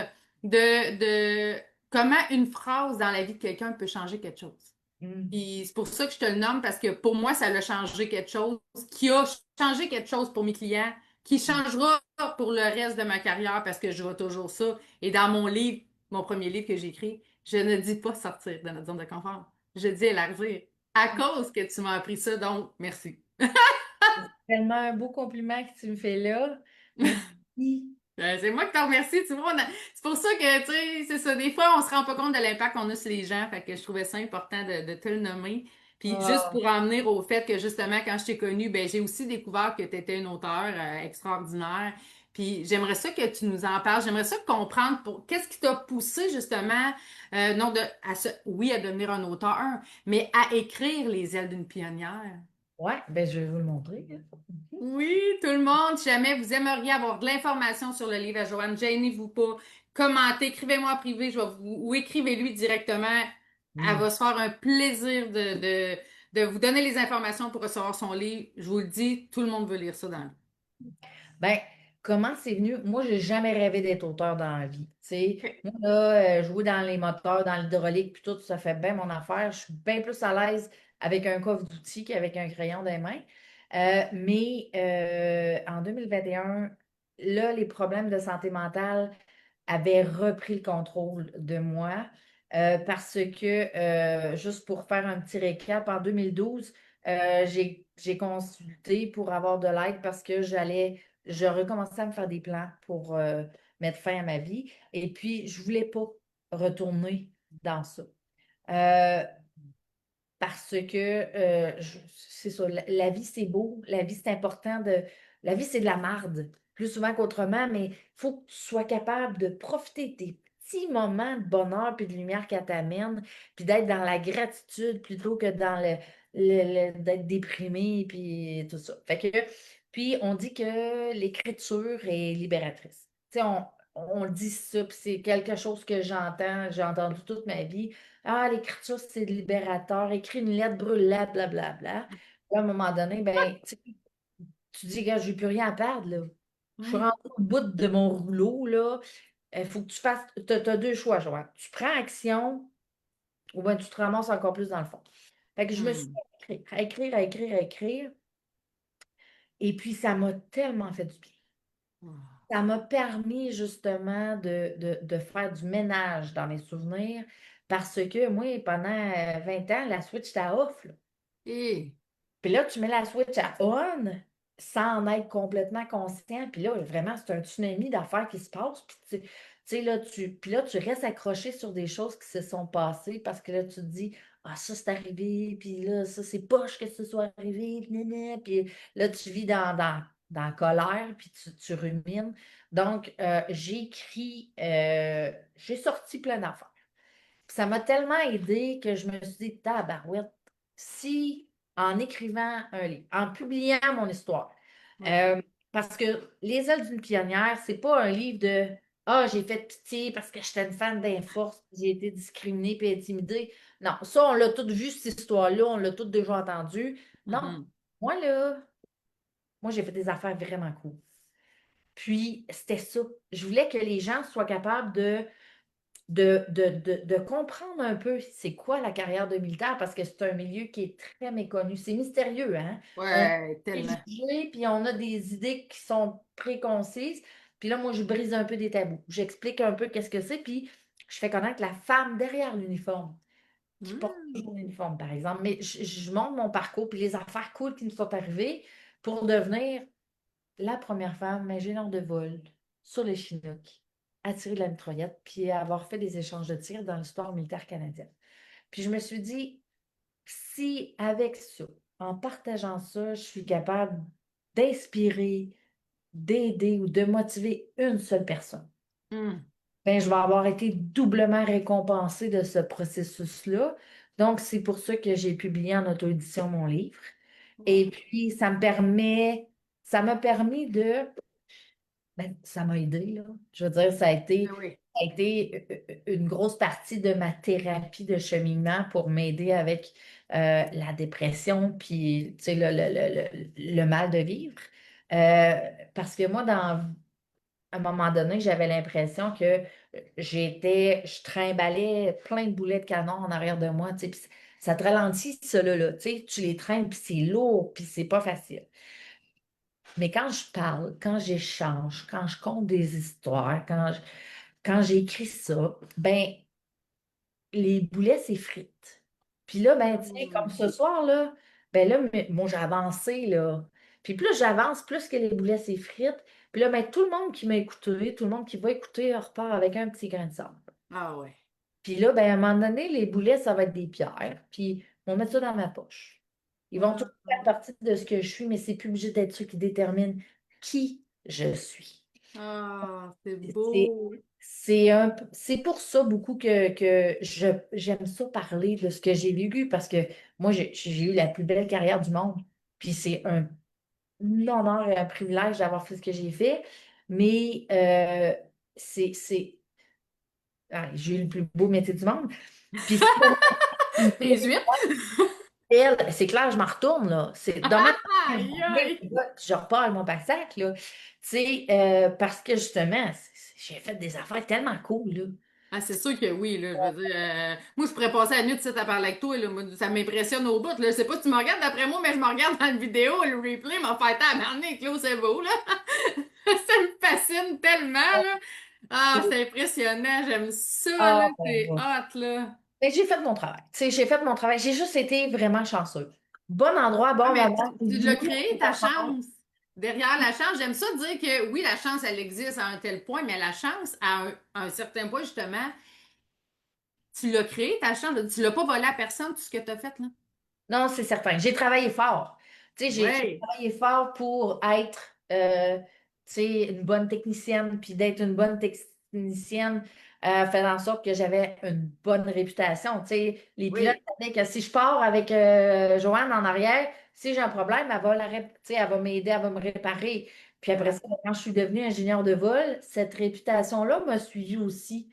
de comment une phrase dans la vie de quelqu'un peut changer quelque chose. Mm. Puis c'est pour ça que je te le nomme, parce que pour moi, ça a changé quelque chose, qui a changé quelque chose pour mes clients, qui changera pour le reste de ma carrière parce que je vois toujours ça. Et dans mon livre, mon premier livre que j'ai écrit, je ne dis pas sortir de notre zone de confort. Je dis élargir. À cause que tu m'as appris ça, donc merci. C'est tellement un beau compliment que tu me fais là. Merci. C'est moi qui te remercie, tu vois. C'est pour ça que, tu sais, c'est ça. Des fois, on se rend pas compte de l'impact qu'on a sur les gens. Fait que je trouvais ça important de te le nommer. Puis juste Ah, pour en venir au fait que, justement, quand je t'ai connue, ben, j'ai aussi découvert que tu étais une auteure extraordinaire. Puis j'aimerais ça que tu nous en parles. J'aimerais ça comprendre pour qu'est-ce qui t'a poussé, justement, non de, oui, à devenir un auteur, mais à écrire Les ailes d'une pionnière. ouais, ben je vais vous le montrer, là. Mhm. Oui, tout le monde, si jamais vous aimeriez avoir de l'information sur le livre à Joanne, gênez-vous pas. Commentez, écrivez-moi en privé, ou écrivez-lui directement. Elle Mm. va se faire un plaisir de vous donner les informations pour recevoir son livre. Je vous le dis, tout le monde veut lire ça dans le Ben, comment c'est venu? Moi, j'ai jamais rêvé d'être auteur dans la vie. Tu sais, livre. moi, là, jouer dans les moteurs, dans l'hydraulique, puis tout, ça fait bien mon affaire. Je suis bien plus à l'aise avec un coffre d'outils qu'avec un crayon dans les mains. Mais en 2021, là, les problèmes de santé mentale avaient repris le contrôle de moi parce que, juste pour faire un petit récap, en 2012, j'ai consulté pour avoir de l'aide parce que je recommençais à me faire des plans pour mettre fin à ma vie. Et puis, je voulais pas retourner dans ça. Euh, Parce que c'est ça, la vie c'est beau, la vie c'est important la vie c'est de la marde, plus souvent qu'autrement, mais il faut que tu sois capable de profiter de tes petits moments de bonheur puis de lumière qu'elle t'amène, puis d'être dans la gratitude plutôt que dans d'être déprimé puis tout ça. Fait que, puis on dit que l'écriture est libératrice. Tu sais, on dit ça, puis c'est quelque chose que j'ai entendu toute ma vie. Ah, l'écriture, c'est libérateur. Écris une lettre, brûle-la, blablabla. Puis à un moment donné, ben, tu dis, gars, j'ai plus rien à perdre, là. Je suis Oui. rentrée au bout de mon rouleau, là. Il faut que tu fasses. T'as deux choix, Joanne. Tu prends action ou bien tu te ramasses encore plus dans le fond. Fait que je me suis Hmm. mis à écrire, à écrire, à écrire, à écrire. Et puis, ça m'a tellement fait du bien. Ça m'a permis justement de faire du ménage dans mes souvenirs parce que moi, pendant 20 ans, la Switch était à off, là. Et, Puis là, tu mets la Switch à on sans en être complètement conscient. Puis là, vraiment, c'est un tsunami d'affaires qui se passent. Puis là, tu restes accroché sur des choses qui se sont passées parce que là, tu te dis, ah, ça, c'est arrivé. Puis là, ça, c'est poche que ce soit arrivé. Puis, nan, nan. Puis là, tu vis dans la colère, puis tu rumines. Donc, j'ai sorti plein d'affaires. Puis ça m'a tellement aidé que je me suis dit, tabarouette, si en écrivant un livre, en publiant mon histoire, ouais. euh, parce que Les ailes d'une pionnière, c'est pas un livre de Ah, j'ai fait pitié parce que j'étais une fan d'Inforce, j'ai été discriminée puis intimidée. Non, ça, on l'a tout vu, cette histoire-là, on l'a tout déjà entendu. Non, Mhm. moi, là, moi, j'ai fait des affaires vraiment cool. Puis, c'était ça. Je voulais que les gens soient capables de comprendre un peu c'est quoi la carrière de militaire parce que c'est un milieu qui est très méconnu. C'est mystérieux, hein? On Ouais, est tellement. jugé, puis on a des idées qui sont préconcises. Puis là, moi, je brise un peu des tabous. J'explique un peu qu'est-ce que c'est, puis je fais connaître la femme derrière l'uniforme, qui porte Hmm. toujours l'uniforme, par exemple. Mais je montre mon parcours, puis les affaires cool qui me sont arrivées pour devenir la première femme ingénieure de vol sur les Chinook, à tirer de la mitraillette, puis à avoir fait des échanges de tirs dans l'histoire militaire canadienne. Puis je me suis dit, si avec ça, en partageant ça, je suis capable d'inspirer, d'aider ou de motiver une seule personne, Hmm. ben, je vais avoir été doublement récompensée de ce processus-là. Donc, c'est pour ça que j'ai publié en auto-édition mon livre. Et Wow. puis, ça m'a permis de. Ben, ça m'a aidé, là. Je veux dire, Ben oui. ça a été une grosse partie de ma thérapie de cheminement pour m'aider avec la dépression puis, tu sais, le mal de vivre. Euh, Parce que moi, à un moment donné, j'avais l'impression que je trimballais plein de boulets de canon en arrière de moi, tu sais, puis ça te ralentit, cela, là, tu sais, tu les traînes, puis c'est lourd, puis c'est pas facile. Mais quand je parle, quand j'échange, quand je compte des histoires, quand j'écris ça, ben, les boulets s'effritent. Puis là, ben, tu sais, comme Hmm. ce soir, là, ben là, moi, j'ai avancé, là. Puis plus j'avance, plus que les boulets s'effritent. Puis là, ben, tout le monde qui m'a écouté, tout le monde qui va écouter, repart avec un petit grain de sable. Ah ouais. Puis là, ben, à un moment donné, les boulets, ça va être des pierres. Puis on va mettre ça dans ma poche. Ils vont toujours Ah, faire partie de ce que je suis, mais c'est plus obligé d'être ceux qui déterminent qui je suis. ah, c'est C'est, beau. c'est pour ça beaucoup que j'aime ça parler de ce que j'ai vécu parce que moi, j'ai eu la plus belle carrière du monde. Puis c'est un honneur et un privilège d'avoir fait ce que j'ai fait. Mais c'est, j'ai eu le plus beau métier du monde. Puis si Résuite. c'est clair, je m'en retourne, là. C'est demain, Aïe, aïe. je repars avec mon pack-sac, là. Tu sais, parce que justement, j'ai fait des affaires tellement cool, là. Ah, c'est sûr que oui, là, je veux dire, moi, je pourrais passer la nuit de suite à parler avec toi, là, moi, ça m'impressionne au bout, là, je sais pas si tu me regardes d'après moi, mais je me regarde dans la vidéo, le replay m'a fait tabarnak, Claude, c'est beau, là, ça me fascine tellement, là, ah, c'est impressionnant, j'aime ça, là, Ah, c'est ben, hot, là. ben, j'ai fait mon travail. Tu sais, j'ai fait mon travail. J'ai juste été vraiment chanceuse. Bon endroit, Ah, bon mais moment, tu du l'as monde créé, qui ta t'apprend. chance. Derrière la chance, j'aime ça dire que oui, la chance, elle existe à un tel point, mais la chance, à un certain point, justement, tu l'as créé, ta chance, tu l'as pas volé à personne, tout ce que tu as fait, là. Non, c'est certain. J'ai travaillé fort. Tu sais, j'ai Ouais, travaillé fort pour être tu sais, une bonne technicienne, puis d'être une bonne technicienne, faisant en sorte que j'avais une bonne réputation. Tu sais, les pilotes oui. savaient que si je pars avec Joanne en arrière, si j'ai un problème, tu sais, elle va m'aider, elle va me réparer. Puis après ça, quand je suis devenue ingénieure de vol, cette réputation-là m'a suivie aussi.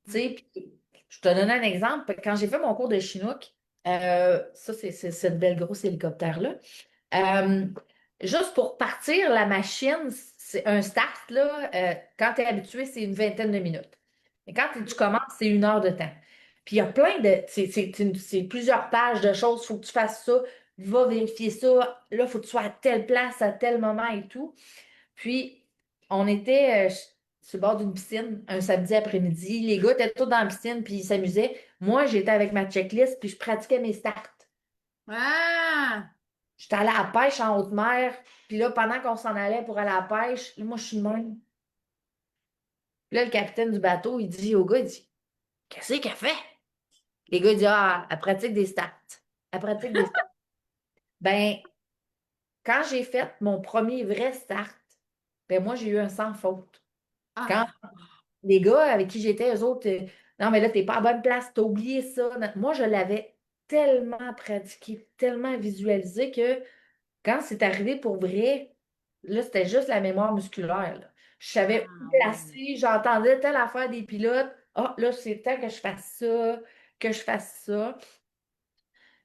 Tu sais, puis je te donne un exemple. Quand j'ai fait mon cours de Chinook, ça, c'est cette belle grosse hélicoptère-là. Euh, Juste pour partir la machine, c'est un start, là, quand tu es habitué, c'est une vingtaine de minutes. Mais quand tu commences, c'est 1 heure de temps. Puis il y a plein de. C'est plusieurs pages de choses. Il faut que tu fasses ça. Va vérifier ça. Là, il faut que tu sois à telle place, à tel moment et tout. Puis, on était sur le bord d'une piscine un samedi après-midi. Les gars étaient tous dans la piscine, puis ils s'amusaient. Moi, j'étais avec ma checklist, puis je pratiquais mes starts. Ah! J'étais allée à la pêche en haute mer, puis là, pendant qu'on s'en allait pour aller à la pêche, là, moi, je suis de même. Puis là, le capitaine du bateau, il dit au gars, il dit, qu'est-ce qu'elle fait? Les gars, ils disent, ah, elle pratique des starts. Elle pratique des starts. Ben, quand j'ai fait mon premier vrai start, ben moi, j'ai eu un sans faute. Quand Ah! les gars avec qui j'étais, eux autres, non, mais là, t'es pas à bonne place, t'as oublié ça. Non. Moi, je l'avais tellement pratiqué, tellement visualisé que quand c'est arrivé pour vrai, là, c'était juste la mémoire musculaire, là. Je savais où Ah ouais. placer, j'entendais telle affaire des pilotes. Ah, là, c'est le temps que je fasse ça, que je fasse ça.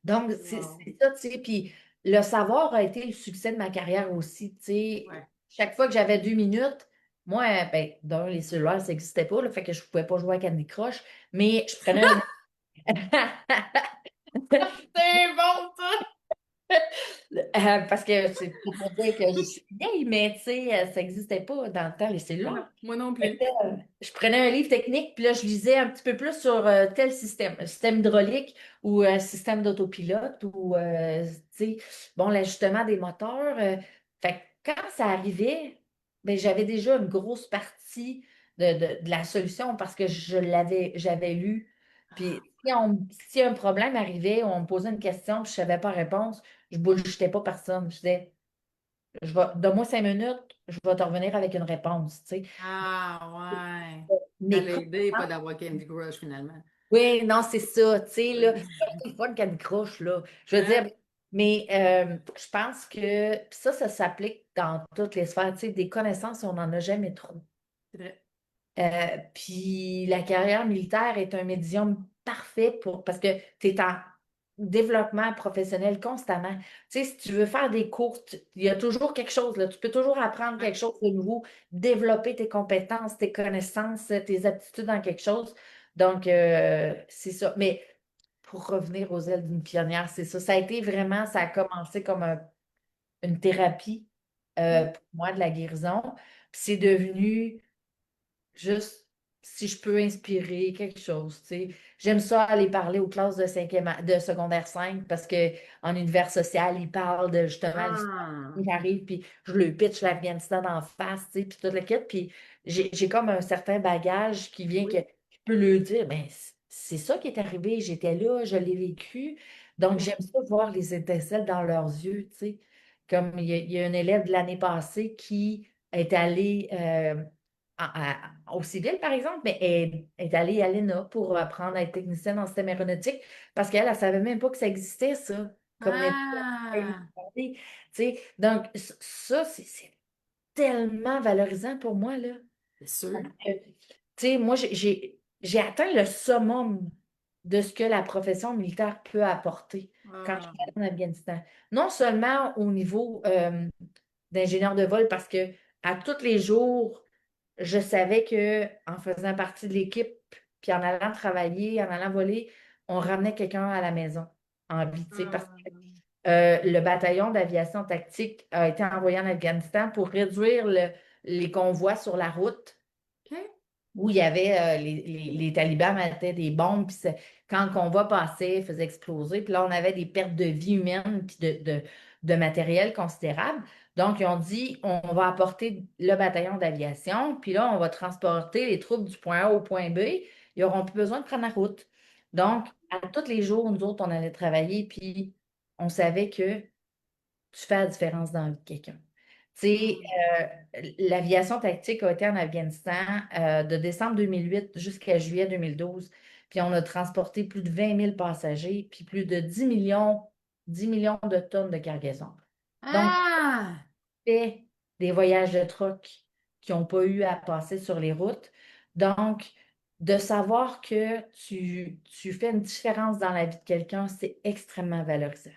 Donc, Wow. c'est ça, tu sais. Puis le savoir a été le succès de ma carrière aussi. Tu sais, Ouais. chaque fois que j'avais 2 minutes, moi, ben, les cellulaires, ça n'existait pas, là, fait que je ne pouvais pas jouer à Candy Crush, mais je prenais un. C'est bon, ça! Parce que c'est pas pour dire que je suis vieille, mais tu sais, ça n'existait pas dans le temps, les cellulaires. Moi non Fait que, plus. je prenais un livre technique, puis là, je lisais un petit peu plus sur tel système, un système hydraulique ou un système d'autopilote ou, tu sais, bon, l'ajustement des moteurs. Fait que quand ça arrivait, ben, j'avais déjà une grosse partie de la solution parce que j'avais lu. Ah, Puis si un problème arrivait, on me posait une question, puis je ne savais pas la réponse, je ne bullshitais pas personne. Je disais, donne-moi 5 minutes, je vais te revenir avec une réponse, tu sais. ah, ouais. Ça Mais l'a aidé pas d'avoir Candy Crush finalement. oui, non, c'est ça, tu sais, là. Ouais. C'est le fun qu'elle décroche, là. Je veux dire, Hein? mais je pense que puis ça s'applique dans toutes les sphères, tu sais, des connaissances, on n'en a jamais trop. C'est vrai. Puis la carrière militaire est un médium parfait parce que tu es en développement professionnel constamment. Tu sais, si tu veux faire des cours, il y a toujours quelque chose, là. Tu peux toujours apprendre Ouais. quelque chose de nouveau, développer tes compétences, tes connaissances, tes aptitudes dans quelque chose. Donc, c'est ça. Mais pour revenir aux ailes d'une pionnière, c'est ça. Ça a été vraiment, ça a commencé comme une thérapie OK. pour moi de la guérison. Puis c'est devenu juste si je peux inspirer quelque chose, tu sais. J'aime ça aller parler aux classes de secondaire 5 parce que en univers social, ils parlent de justement l'histoire Ah, qui arrive, puis je le pitch l'Afghanistan d'en face, tu sais, puis toute la quête, puis j'ai comme un certain bagage qui vient que oui. je peux leur dire, ben c'est ça qui est arrivé, j'étais là, je l'ai vécu, donc Ouais. j'aime ça voir les étincelles dans leurs yeux, tu sais. Comme il y a un élève de l'année passée qui est allé au civil, par exemple, mais elle est allée à l'ENA pour apprendre à être technicienne en système aéronautique parce qu'elle ne savait même pas que ça existait, ça, comme métier. Ah, Tu sais, donc, ça, c'est tellement valorisant pour moi, là. c'est sûr. Tu sais, moi, j'ai atteint le summum de ce que la profession militaire peut apporter quand je Ah, suis allée en Afghanistan. Non seulement au niveau d'ingénieur de vol, parce que à tous les jours, je savais que en faisant partie de l'équipe, puis en allant travailler, en allant voler, on ramenait quelqu'un à la maison en vie, tu sais, parce ah, que le bataillon d'aviation tactique a été envoyé en Afghanistan pour réduire les convois sur la route OK. où il y avait les talibans mettaient des bombes, puis quand le convoi passait, il faisait exploser. Puis là, on avait des pertes de vie humaine, puis de matériel considérable. Donc, ils ont dit, on va apporter le bataillon d'aviation, puis là, on va transporter les troupes du point A au point B. Ils n'auront plus besoin de prendre la route. Donc, à tous les jours, nous autres, on allait travailler, puis on savait que tu fais la différence dans la vie de quelqu'un. Tu sais, Hmm. l'aviation tactique a été en Afghanistan de décembre 2008 jusqu'à juillet 2012. Puis on a transporté plus de 20 000 passagers, puis plus de 10 millions de tonnes de cargaison. Donc, Ah, fait des voyages de truck qui n'ont pas eu à passer sur les routes. Donc, de savoir que tu fais une différence dans la vie de quelqu'un, c'est extrêmement valorisant.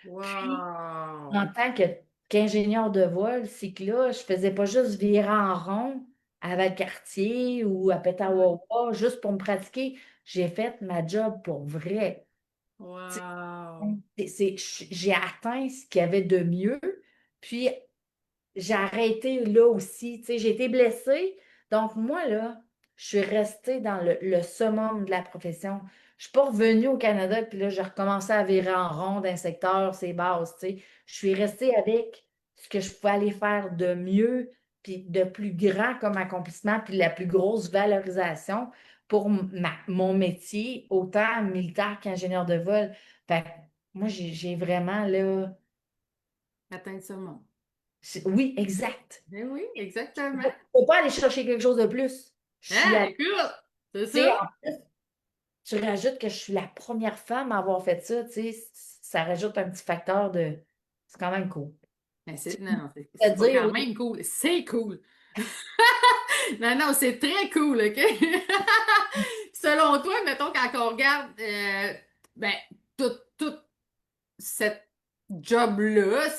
Puis, en wow. tant qu'ingénieur de vol, c'est que là, je faisais pas juste virer en rond à Valcartier ou à Petawawa juste pour me pratiquer. J'ai fait ma job pour vrai. Tu Wow. sais, j'ai atteint ce qu'il y avait de mieux. Puis j'ai arrêté là aussi. Tu sais, j'ai été blessée. Donc, moi, là, je suis restée dans le summum de la profession. Je suis pas revenue au Canada, puis là, j'ai recommencé à virer en rond d'un secteur, c'est bases, tu sais. Je suis restée avec ce que je pouvais aller faire de mieux, puis de plus grand comme accomplissement, puis la plus grosse valorisation pour mon métier, autant militaire qu'ingénieur de vol. Fait que moi, j'ai vraiment, là, Atteindre ce monde. oui, exact. Eh oui, Je exactement. ne peux pas aller chercher quelque chose de plus. Je suis Hein, la, tu écoute, c'est sais, ça? tu rajoutes que je suis la première femme à avoir fait ça, tu sais, ça rajoute un petit facteur de. C'est quand même cool. Mais c'est, non, non, c'est pas C'est-à-dire, quand là, même cool, c'est cool. Non, non, c'est très cool, OK? Selon toi, mettons, quand on regarde, ben, toute cette job-là,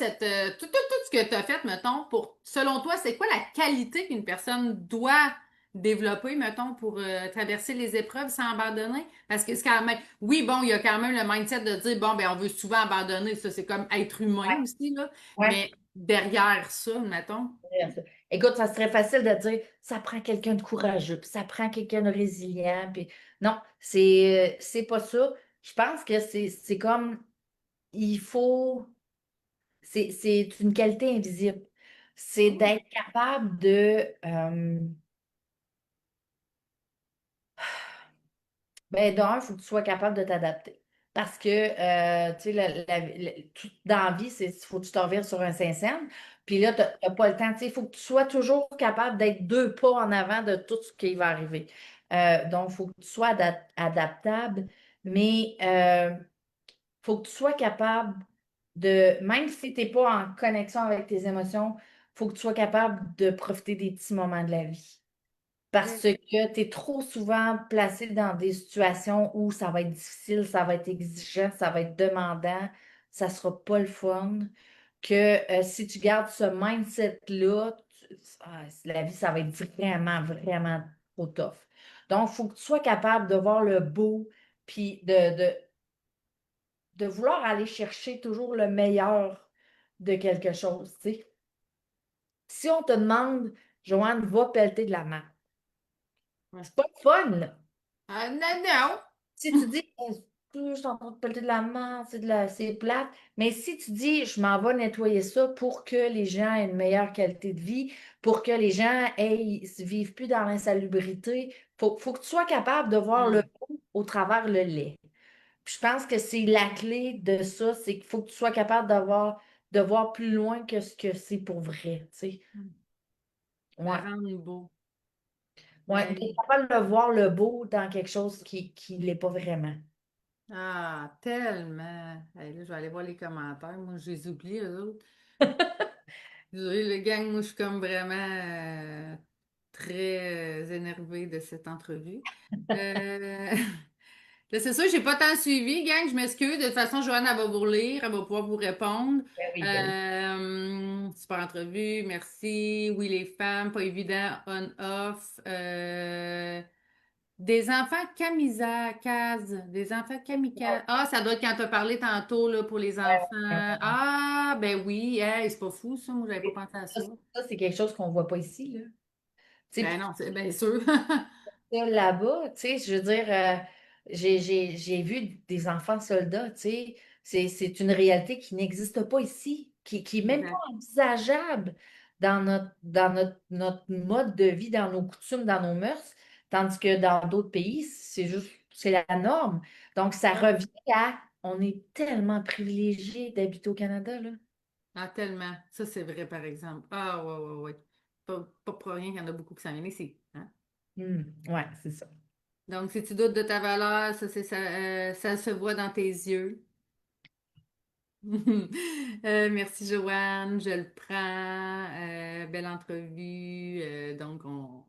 tout ce que tu as fait, mettons, selon toi, c'est quoi la qualité qu'une personne doit développer, mettons, pour traverser les épreuves sans abandonner? Parce que c'est quand même, oui, bon, il y a quand même le mindset de dire, bon, ben, on veut souvent abandonner, ça, c'est comme être humain Ouais, aussi, là. ouais. Mais derrière ça, mettons, Bien sûr. Écoute, ça serait facile de dire ça prend quelqu'un de courageux, puis ça prend quelqu'un de résilient, puis non, c'est pas ça. Je pense que c'est comme il faut c'est une qualité invisible. C'est oh, d'être capable de ben, d'un, il faut que tu sois capable de t'adapter. Parce que, tu sais, tout dans la vie, il faut que tu t'en vires sur un Saint-Saëns. Puis là, tu n'as pas le temps. Tu sais, il faut que tu sois toujours capable d'être deux pas en avant de tout ce qui va arriver. Donc, il faut que tu sois adaptable, mais il faut que tu sois capable de, même si tu n'es pas en connexion avec tes émotions, il faut que tu sois capable de profiter des petits moments de la vie. Parce vrai. que tu es trop souvent placé dans des situations où ça va être difficile, ça va être exigeant, ça va être demandant, ça sera pas le fun. Que si tu gardes ce mindset-là, la vie, ça va être vraiment, vraiment trop tough. Donc, il faut que tu sois capable de voir le beau, puis de vouloir aller chercher toujours le meilleur de quelque chose, tu sais. Si on te demande, Joanne, va pelleter de la main, Ouais. c'est pas le fun, là. Ah, non, non! Si tu dis, je suis en train de pelleter de la main, c'est plate, mais si tu dis, je m'en vais nettoyer ça pour que les gens aient une meilleure qualité de vie, pour que les gens vivent plus dans l'insalubrité, faut que tu sois capable de voir le Hmm. beau au travers le lait. Puis je pense que c'est la clé de ça, c'est qu'il faut que tu sois capable de voir plus loin que ce que c'est pour vrai, tu sais. Le Ouais. rendre beau. Ouais, d'être Hey. capable de voir le beau dans quelque chose qui l'est pas vraiment. Ah, tellement. Hey, là, je vais aller voir les commentaires. Moi, je les oublie, eux autres. Désolée, le gang, moi, je suis comme vraiment très énervée de cette entrevue. Euh, Là, c'est sûr, j'ai pas tant suivi, gang, je m'excuse. De toute façon, Joanne, elle va vous lire, elle va pouvoir vous répondre. Ben oui, ben oui. Super entrevue, merci. Oui, les femmes, pas évident, on-off. Des enfants kamikazes, des enfants kamikazes. Ah, ça doit être quand tu as parlé tantôt là, pour les enfants. Ah, ben oui, hey, c'est pas fou ça, moi j'avais pas pensé à Ça, ça. c'est quelque chose qu'on voit pas ici, là. Tu sais, Ben puis non, c'est bien sûr. ça, là-bas, tu sais, je veux dire, j'ai vu des enfants soldats, tu sais, c'est une réalité qui n'existe pas ici, qui est même pas Exact. envisageable dans notre mode de vie, dans nos coutumes, dans nos mœurs, tandis que dans d'autres pays, c'est la norme. Donc, ça Ouais. revient à, on est tellement privilégiés d'habiter au Canada, là. Ah, tellement. Ça, c'est vrai, par exemple. Ah, ouais, ouais, ouais. Pas pour rien qu'il y en a beaucoup qui s'en viennent ici. Hein? Ouais, c'est ça. Donc, si tu doutes de ta valeur, ça se voit dans tes yeux. Merci Joanne, je le prends. Belle entrevue. Donc, on-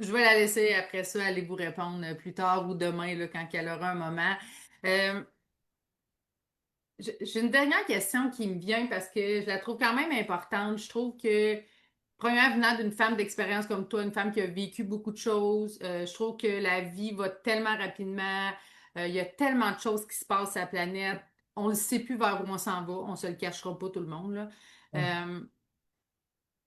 je vais la laisser après ça aller vous répondre plus tard ou demain là, quand elle aura un moment. Euh, j'ai une dernière question qui me vient parce que je la trouve quand même importante. Je trouve que, premièrement, venant d'une femme d'expérience comme toi, une femme qui a vécu beaucoup de choses, je trouve que la vie va tellement rapidement. Il y a tellement de choses qui se passent sur la planète. On ne sait plus vers où on s'en va. On ne se le cachera pas, tout le monde, là. Ouais. Euh,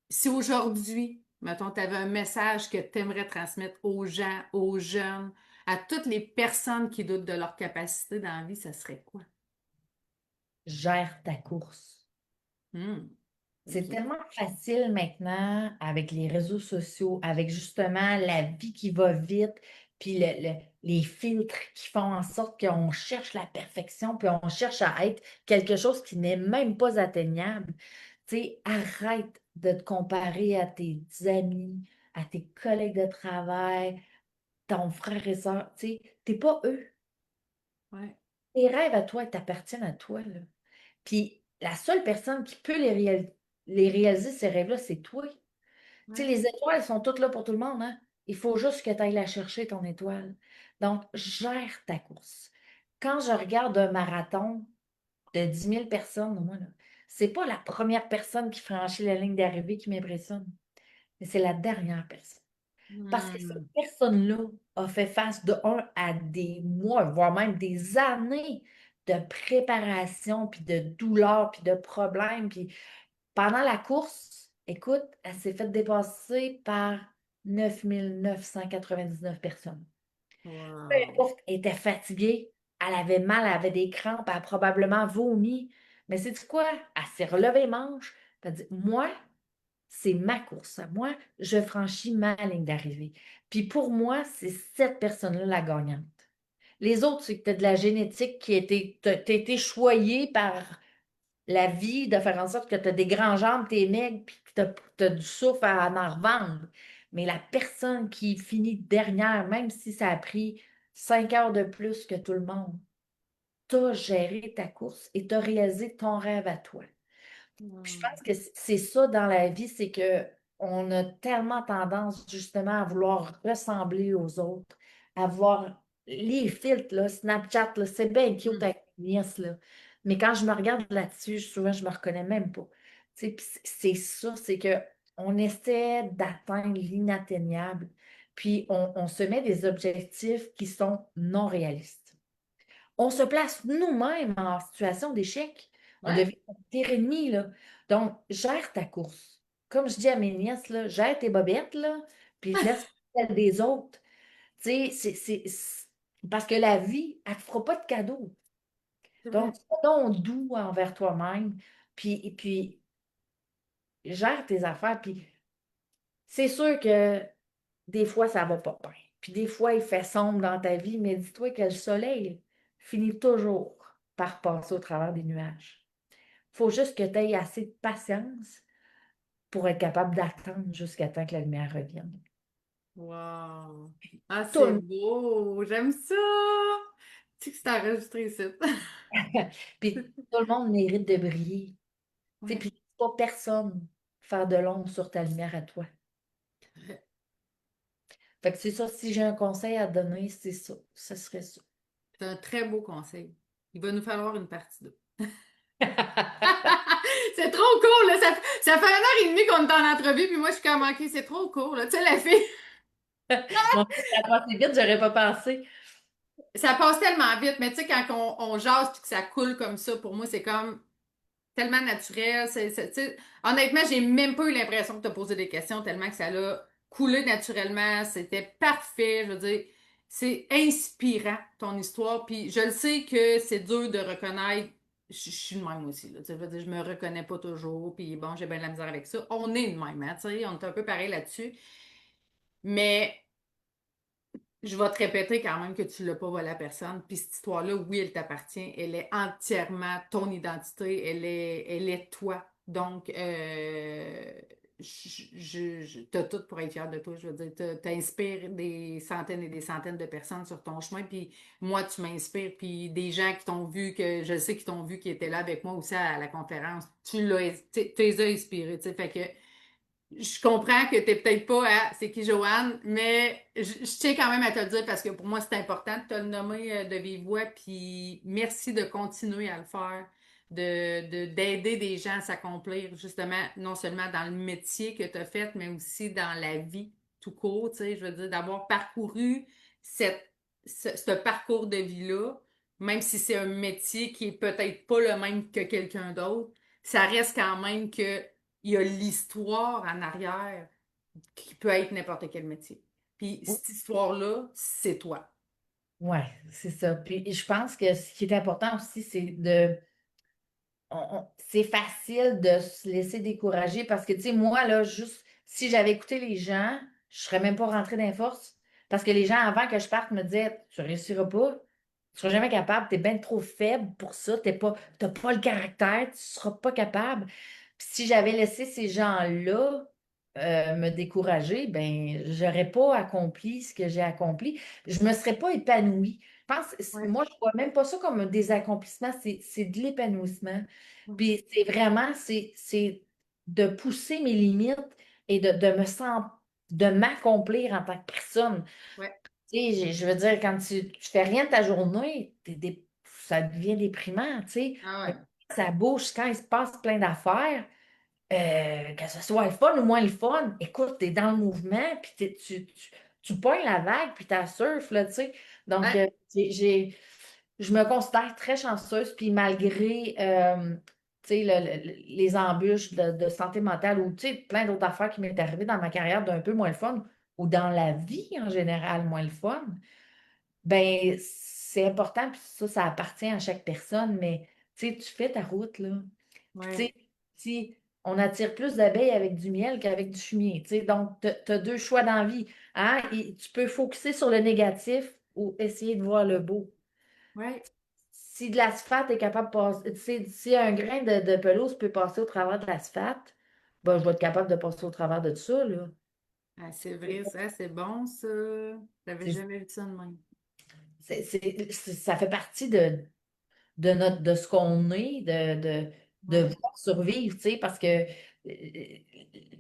Si aujourd'hui, mettons, tu avais un message que tu aimerais transmettre aux gens, aux jeunes, à toutes les personnes qui doutent de leur capacité dans la vie, ça serait quoi? Gère ta course. Hmm. C'est OK. tellement facile maintenant avec les réseaux sociaux, avec justement la vie qui va vite, puis les filtres qui font en sorte qu'on cherche la perfection, puis on cherche à être quelque chose qui n'est même pas atteignable. Tu sais, arrête de te comparer à tes amis, à tes collègues de travail, ton frère et soeur. Tu sais, t'es pas eux. Ouais. Tes rêves à toi, ils t'appartiennent à toi, là. Puis la seule personne qui peut les réaliser, ces rêves-là, c'est toi. Tu sais, Ouais. les étoiles sont toutes là pour tout le monde, hein? Il faut juste que tu ailles la chercher, ton étoile. Donc, gère ta course. Quand je regarde un marathon, de 10 000 personnes, moi, là, c'est pas la première personne qui franchit la ligne d'arrivée qui m'impressionne, mais c'est la dernière personne. Parce que cette Hmm. personne-là a fait face de un à des mois, voire même des années de préparation, puis de douleur, puis de problèmes. Puis pendant la course, écoute, elle s'est fait dépasser par 9 999 personnes. Peu Wow. importe, elle était fatiguée, elle avait mal, elle avait des crampes, elle a probablement vomi. Mais c'est quoi? Elle s'est relevée les manches, elle a dit, moi, c'est ma course. Moi, je franchis ma ligne d'arrivée. Puis pour moi, c'est cette personne-là la gagnante. Les autres, c'est que tu as de la génétique qui a été, t'as été choyée par la vie de faire en sorte que tu as des grands jambes, t'es maigre, puis que tu as du souffle à en revendre. Mais la personne qui finit dernière, même si ça a pris 5 heures de plus que tout le monde, tu as géré ta course et tu as réalisé ton rêve à toi. Puis je Wow. pense que c'est ça dans la vie, c'est que on a tellement tendance justement à vouloir ressembler aux autres, à voir les filtres, là, Snapchat, là, c'est bien cute Hmm. avec mes nièces, là. Mais quand je me regarde là-dessus, souvent, je me reconnais même pas. Tu sais, puis c'est ça, c'est que on essaie d'atteindre l'inatteignable, puis on se met des objectifs qui sont non réalistes. On se place nous-mêmes en situation d'échec. On Ouais. devient son pire ennemi, là. Donc, gère ta course. Comme je dis à mes nièces, là, gère tes bobettes, là, puis laisse celle des autres. Tu sais, parce que la vie, elle ne te fera pas de cadeau. C'est vrai. Donc, sois donc doux envers toi-même, puis gère tes affaires. Puis c'est sûr que des fois, ça va pas bien. Puis des fois, il fait sombre dans ta vie, mais dis-toi que le soleil finit toujours par passer au travers des nuages. Il faut juste que tu aies assez de patience pour être capable d'attendre jusqu'à temps que la lumière revienne. Wow. Ah, Tout c'est le beau. J'aime ça. Tu sais que c'est enregistré ici. Puis tout le monde mérite de briller. Tu sais, Ouais. puis pas personne faire de l'ombre sur ta lumière à toi. Fait que c'est ça, si j'ai un conseil à donner, c'est ça. Ce serait ça. C'est un très beau conseil. Il va nous falloir une partie 2. C'est trop court, là. Ça fait 1 heure et demie qu'on est en entrevue, puis moi, je suis comme, OK, c'est trop court, là. Tu sais, la fille, Mon Dieu, ça a passé vite, j'aurais pas pensé. ça passe tellement vite, mais tu sais, quand on jase puis que ça coule comme ça, pour moi, c'est comme tellement naturel. Tu sais, honnêtement, j'ai même pas eu l'impression que tu as posé des questions tellement que ça l'a coulé naturellement. C'était parfait. Je veux dire, c'est inspirant, ton histoire. Puis je le sais que c'est dur de reconnaître. Je suis de même aussi, là. Tu sais, je veux dire, je me reconnais pas toujours. Puis bon, j'ai bien de la misère avec ça. On est de même, hein, tu sais, on est un peu pareil là-dessus. Mais je vais te répéter quand même que tu l'as pas volé à personne. Puis cette histoire-là, oui, elle t'appartient. Elle est entièrement ton identité. Elle est toi. Donc, t'as tout pour être fier de toi. Je veux dire, t'inspires des centaines et des centaines de personnes sur ton chemin. Puis moi, tu m'inspires. Puis des gens qui t'ont vu, que je sais qui t'ont vu, qui étaient là avec moi aussi à la conférence, tu les as inspirés. Tu sais, fait que je comprends que t'es peut-être pas à c'est qui Joanne, mais je tiens quand même à te le dire parce que pour moi, c'est important de te le nommer de vive voix. Puis merci de continuer à le faire, d'aider des gens à s'accomplir, justement, non seulement dans le métier que tu as fait, mais aussi dans la vie tout court. Tu sais, je veux dire, d'avoir parcouru ce parcours de vie-là, même si c'est un métier qui est peut-être pas le même que quelqu'un d'autre, ça reste quand même que il y a l'histoire en arrière qui peut être n'importe quel métier. Puis cette histoire-là, c'est toi. Ouais, c'est ça. Puis je pense que ce qui est important aussi, c'est de c'est facile de se laisser décourager parce que, tu sais, moi, là, juste si j'avais écouté les gens, je serais même pas rentrée dans les forces. Parce que les gens, avant que je parte, me disaient, tu réussiras pas, tu seras jamais capable, tu es bien trop faible pour ça, t'as pas le caractère, tu seras pas capable. Puis si j'avais laissé ces gens-là me décourager, ben, j'aurais pas accompli ce que j'ai accompli. Je me serais pas épanouie. Je pense, Ouais. moi, je vois même pas ça comme des accomplissements, c'est de l'épanouissement. Ouais. Puis c'est vraiment, c'est de pousser mes limites et de me sentir, de m'accomplir en tant que personne. Ouais. Tu sais, je veux dire, quand tu fais rien de ta journée, ça devient déprimant, tu sais. Ah ouais. Ça bouge quand il se passe plein d'affaires, que ce soit le fun ou moins le fun. Écoute, tu es dans le mouvement, puis tu pognes la vague, puis tu surf, là, tu sais. Donc, Ouais, je me considère très chanceuse, puis malgré, tu sais, les embûches de santé mentale ou, tu sais, plein d'autres affaires qui m'est arrivé dans ma carrière d'un peu moins le fun, ou dans la vie en général moins le fun, ben c'est important, puis ça appartient à chaque personne, mais tu sais, tu fais ta route, là. Puis tu ouais, sais, si on attire plus d'abeilles avec du miel qu'avec du fumier, tu sais, donc tu as deux choix dans la vie, hein? Et tu peux focuser sur le négatif ou essayer de voir le beau. ouais. Si de l'asphalte est capable de passer, tu sais, si un grain de pelouse peut passer au travers de l'asphalte, ben je vais être capable de passer au travers de ça, là. Ah, c'est vrai, ça, c'est bon, ça. J'avais C'est- jamais vu ça de même. ça fait partie de ce qu'on est, de Ouais, vouloir survivre, tu sais, parce que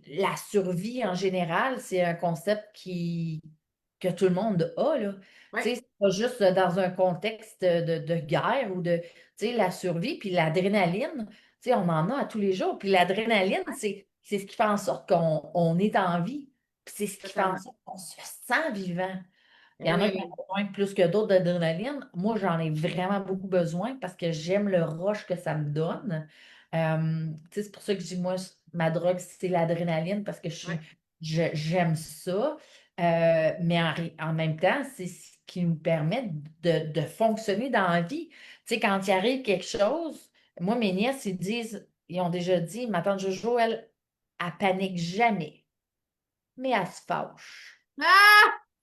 la survie en général, c'est un concept que tout le monde a, là. Tu ouais, sais, c'est pas juste dans un contexte de guerre ou de, tu sais, la survie, puis l'adrénaline, tu sais, on en a à tous les jours. Puis l'adrénaline, c'est ce qui fait en sorte qu'on est en vie. Puis c'est ce qui fait en totalement. sorte qu'on se sent vivant. Il y Eh en a oui, qui oui. ont besoin plus que d'autres d'adrénaline. Moi, j'en ai vraiment beaucoup besoin parce que j'aime le rush que ça me donne. Tu sais, c'est pour ça que je dis, moi, ma drogue, c'est l'adrénaline parce que Ouais, j'aime ça. Mais en même temps, c'est ce qui me permet de fonctionner dans la vie. Tu sais, quand il arrive quelque chose, moi, mes nièces, ils ont déjà dit, ma tante Jojo, elle panique jamais, mais elle se fâche. ah!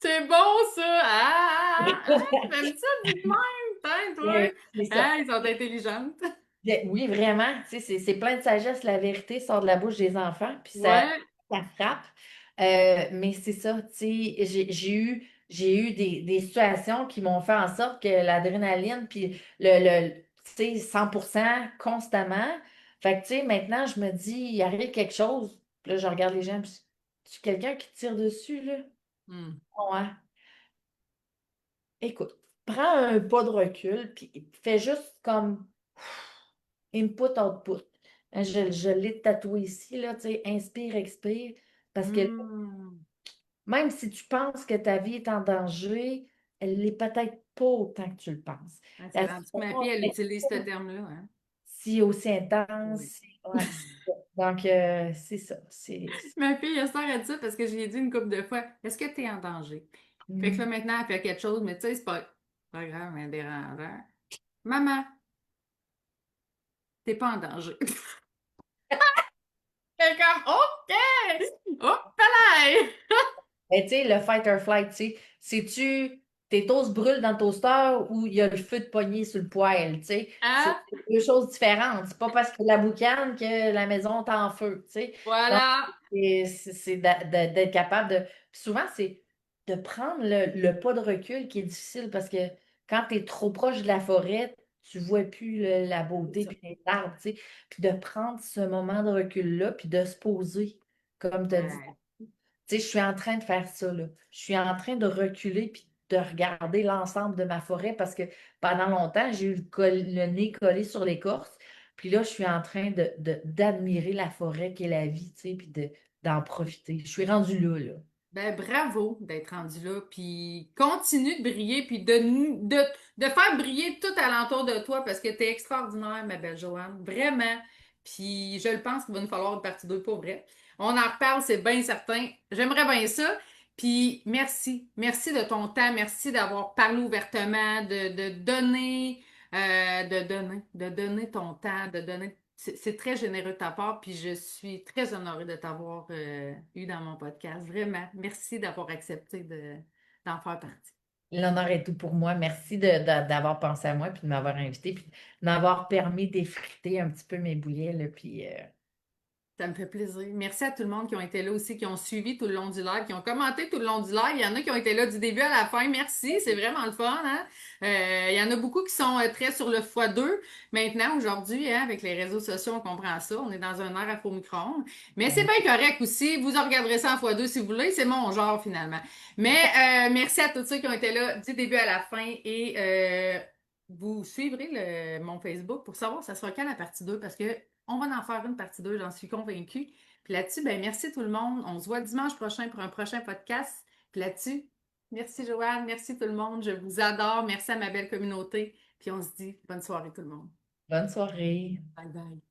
C'est bon, ça! J'aime ça, dit de même, putain, toi! C'est ça. Ah, ils sont intelligentes. Oui, vraiment, tu sais, c'est plein de sagesse, la vérité sort de la bouche des enfants, puis Ouais, ça frappe. Mais c'est ça, tu sais, j'ai eu des situations qui m'ont fait en sorte que l'adrénaline, puis tu sais, 100% constamment. Fait que, tu sais, maintenant, je me dis, il arrive quelque chose, puis là, je regarde les gens, puis tu quelqu'un qui tire dessus, là? hmm. Ouais. Écoute, prends un pas de recul, puis fais juste comme input, output. Je l'ai tatoué ici, là, tu sais, inspire, expire, parce que Hmm. même si tu penses que ta vie est en danger, elle l'est peut-être pas autant que tu le penses. Ah, c'est La rendu que ma situation fille, elle n'est utilise ce pas terme-là, hein? si aussi intense. Oui. Ouais, c'est ça. Donc, c'est ça. Ma fille, elle sort à ça parce que je lui ai dit une couple de fois, est-ce que tu es en danger? Fait que là, Mm. maintenant, elle fait quelque chose, mais tu sais, c'est pas grave, mais dérangeant. Maman, t'es pas en danger. Fait comme, OK! Hop là! Ben, tu sais, le fight or flight, tu sais, sais-tu, tes toasts brûlent dans le toaster ou il y a le feu de poignée sur le poêle, tu sais, Hein? c'est deux choses différentes. C'est pas parce que la boucane que la maison est en feu, tu sais. Donc, Voilà! c'est d'être capable de. Puis souvent, c'est de prendre le pas de recul qui est difficile parce que quand tu es trop proche de la forêt, tu vois plus la C'est beauté ça. puis les arbres, tu sais. Puis de prendre ce moment de recul-là puis de se poser, comme tu as dit. Ouais. Tu sais, je suis en train de faire ça, là. Je suis en train de reculer puis de regarder l'ensemble de ma forêt parce que pendant longtemps, j'ai eu le nez collé sur l'écorce. Puis là, je suis en train d'admirer la forêt qui est la vie, tu sais, puis d'en profiter. Je suis rendue là, là. Ben, bravo d'être rendu là, puis continue de briller, puis de faire briller tout alentour de toi, parce que t'es extraordinaire, ma belle Joanne, vraiment. Puis je le pense qu'il va nous falloir une partie 2 pour vrai. On en reparle, c'est bien certain. J'aimerais bien ça. Puis merci, merci de ton temps, merci d'avoir parlé ouvertement, de donner ton temps, de donner. C'est très généreux de ta part, puis je suis très honorée de t'avoir eu dans mon podcast. Vraiment, merci d'avoir accepté d'en faire partie. L'honneur est tout pour moi. Merci d'avoir pensé à moi puis de m'avoir invité puis de m'avoir permis d'effriter un petit peu mes bouillets, là, puis Ça me fait plaisir. Merci à tout le monde qui ont été là aussi, qui ont suivi tout le long du live, qui ont commenté tout le long du live. Il y en a qui ont été là du début à la fin. Merci, c'est vraiment le fun, hein? Il y en a beaucoup qui sont très sur le x2. Maintenant, aujourd'hui, hein, avec les réseaux sociaux, on comprend ça. On est dans un air à faux micro-ondes. Mais c'est ben, bien correct aussi. Vous en regarderez ça en x2 si vous voulez. C'est mon genre, finalement. Mais merci à tous ceux qui ont été là du début à la fin. Et vous suivrez mon Facebook pour savoir ça sera quand la partie 2 parce que on va en faire une partie 2, j'en suis convaincue. Puis là-dessus, ben merci tout le monde. On se voit dimanche prochain pour un prochain podcast. Puis là-dessus, merci Joanne, merci tout le monde. Je vous adore. Merci à ma belle communauté. Puis on se dit bonne soirée tout le monde. Bonne soirée. Bye bye.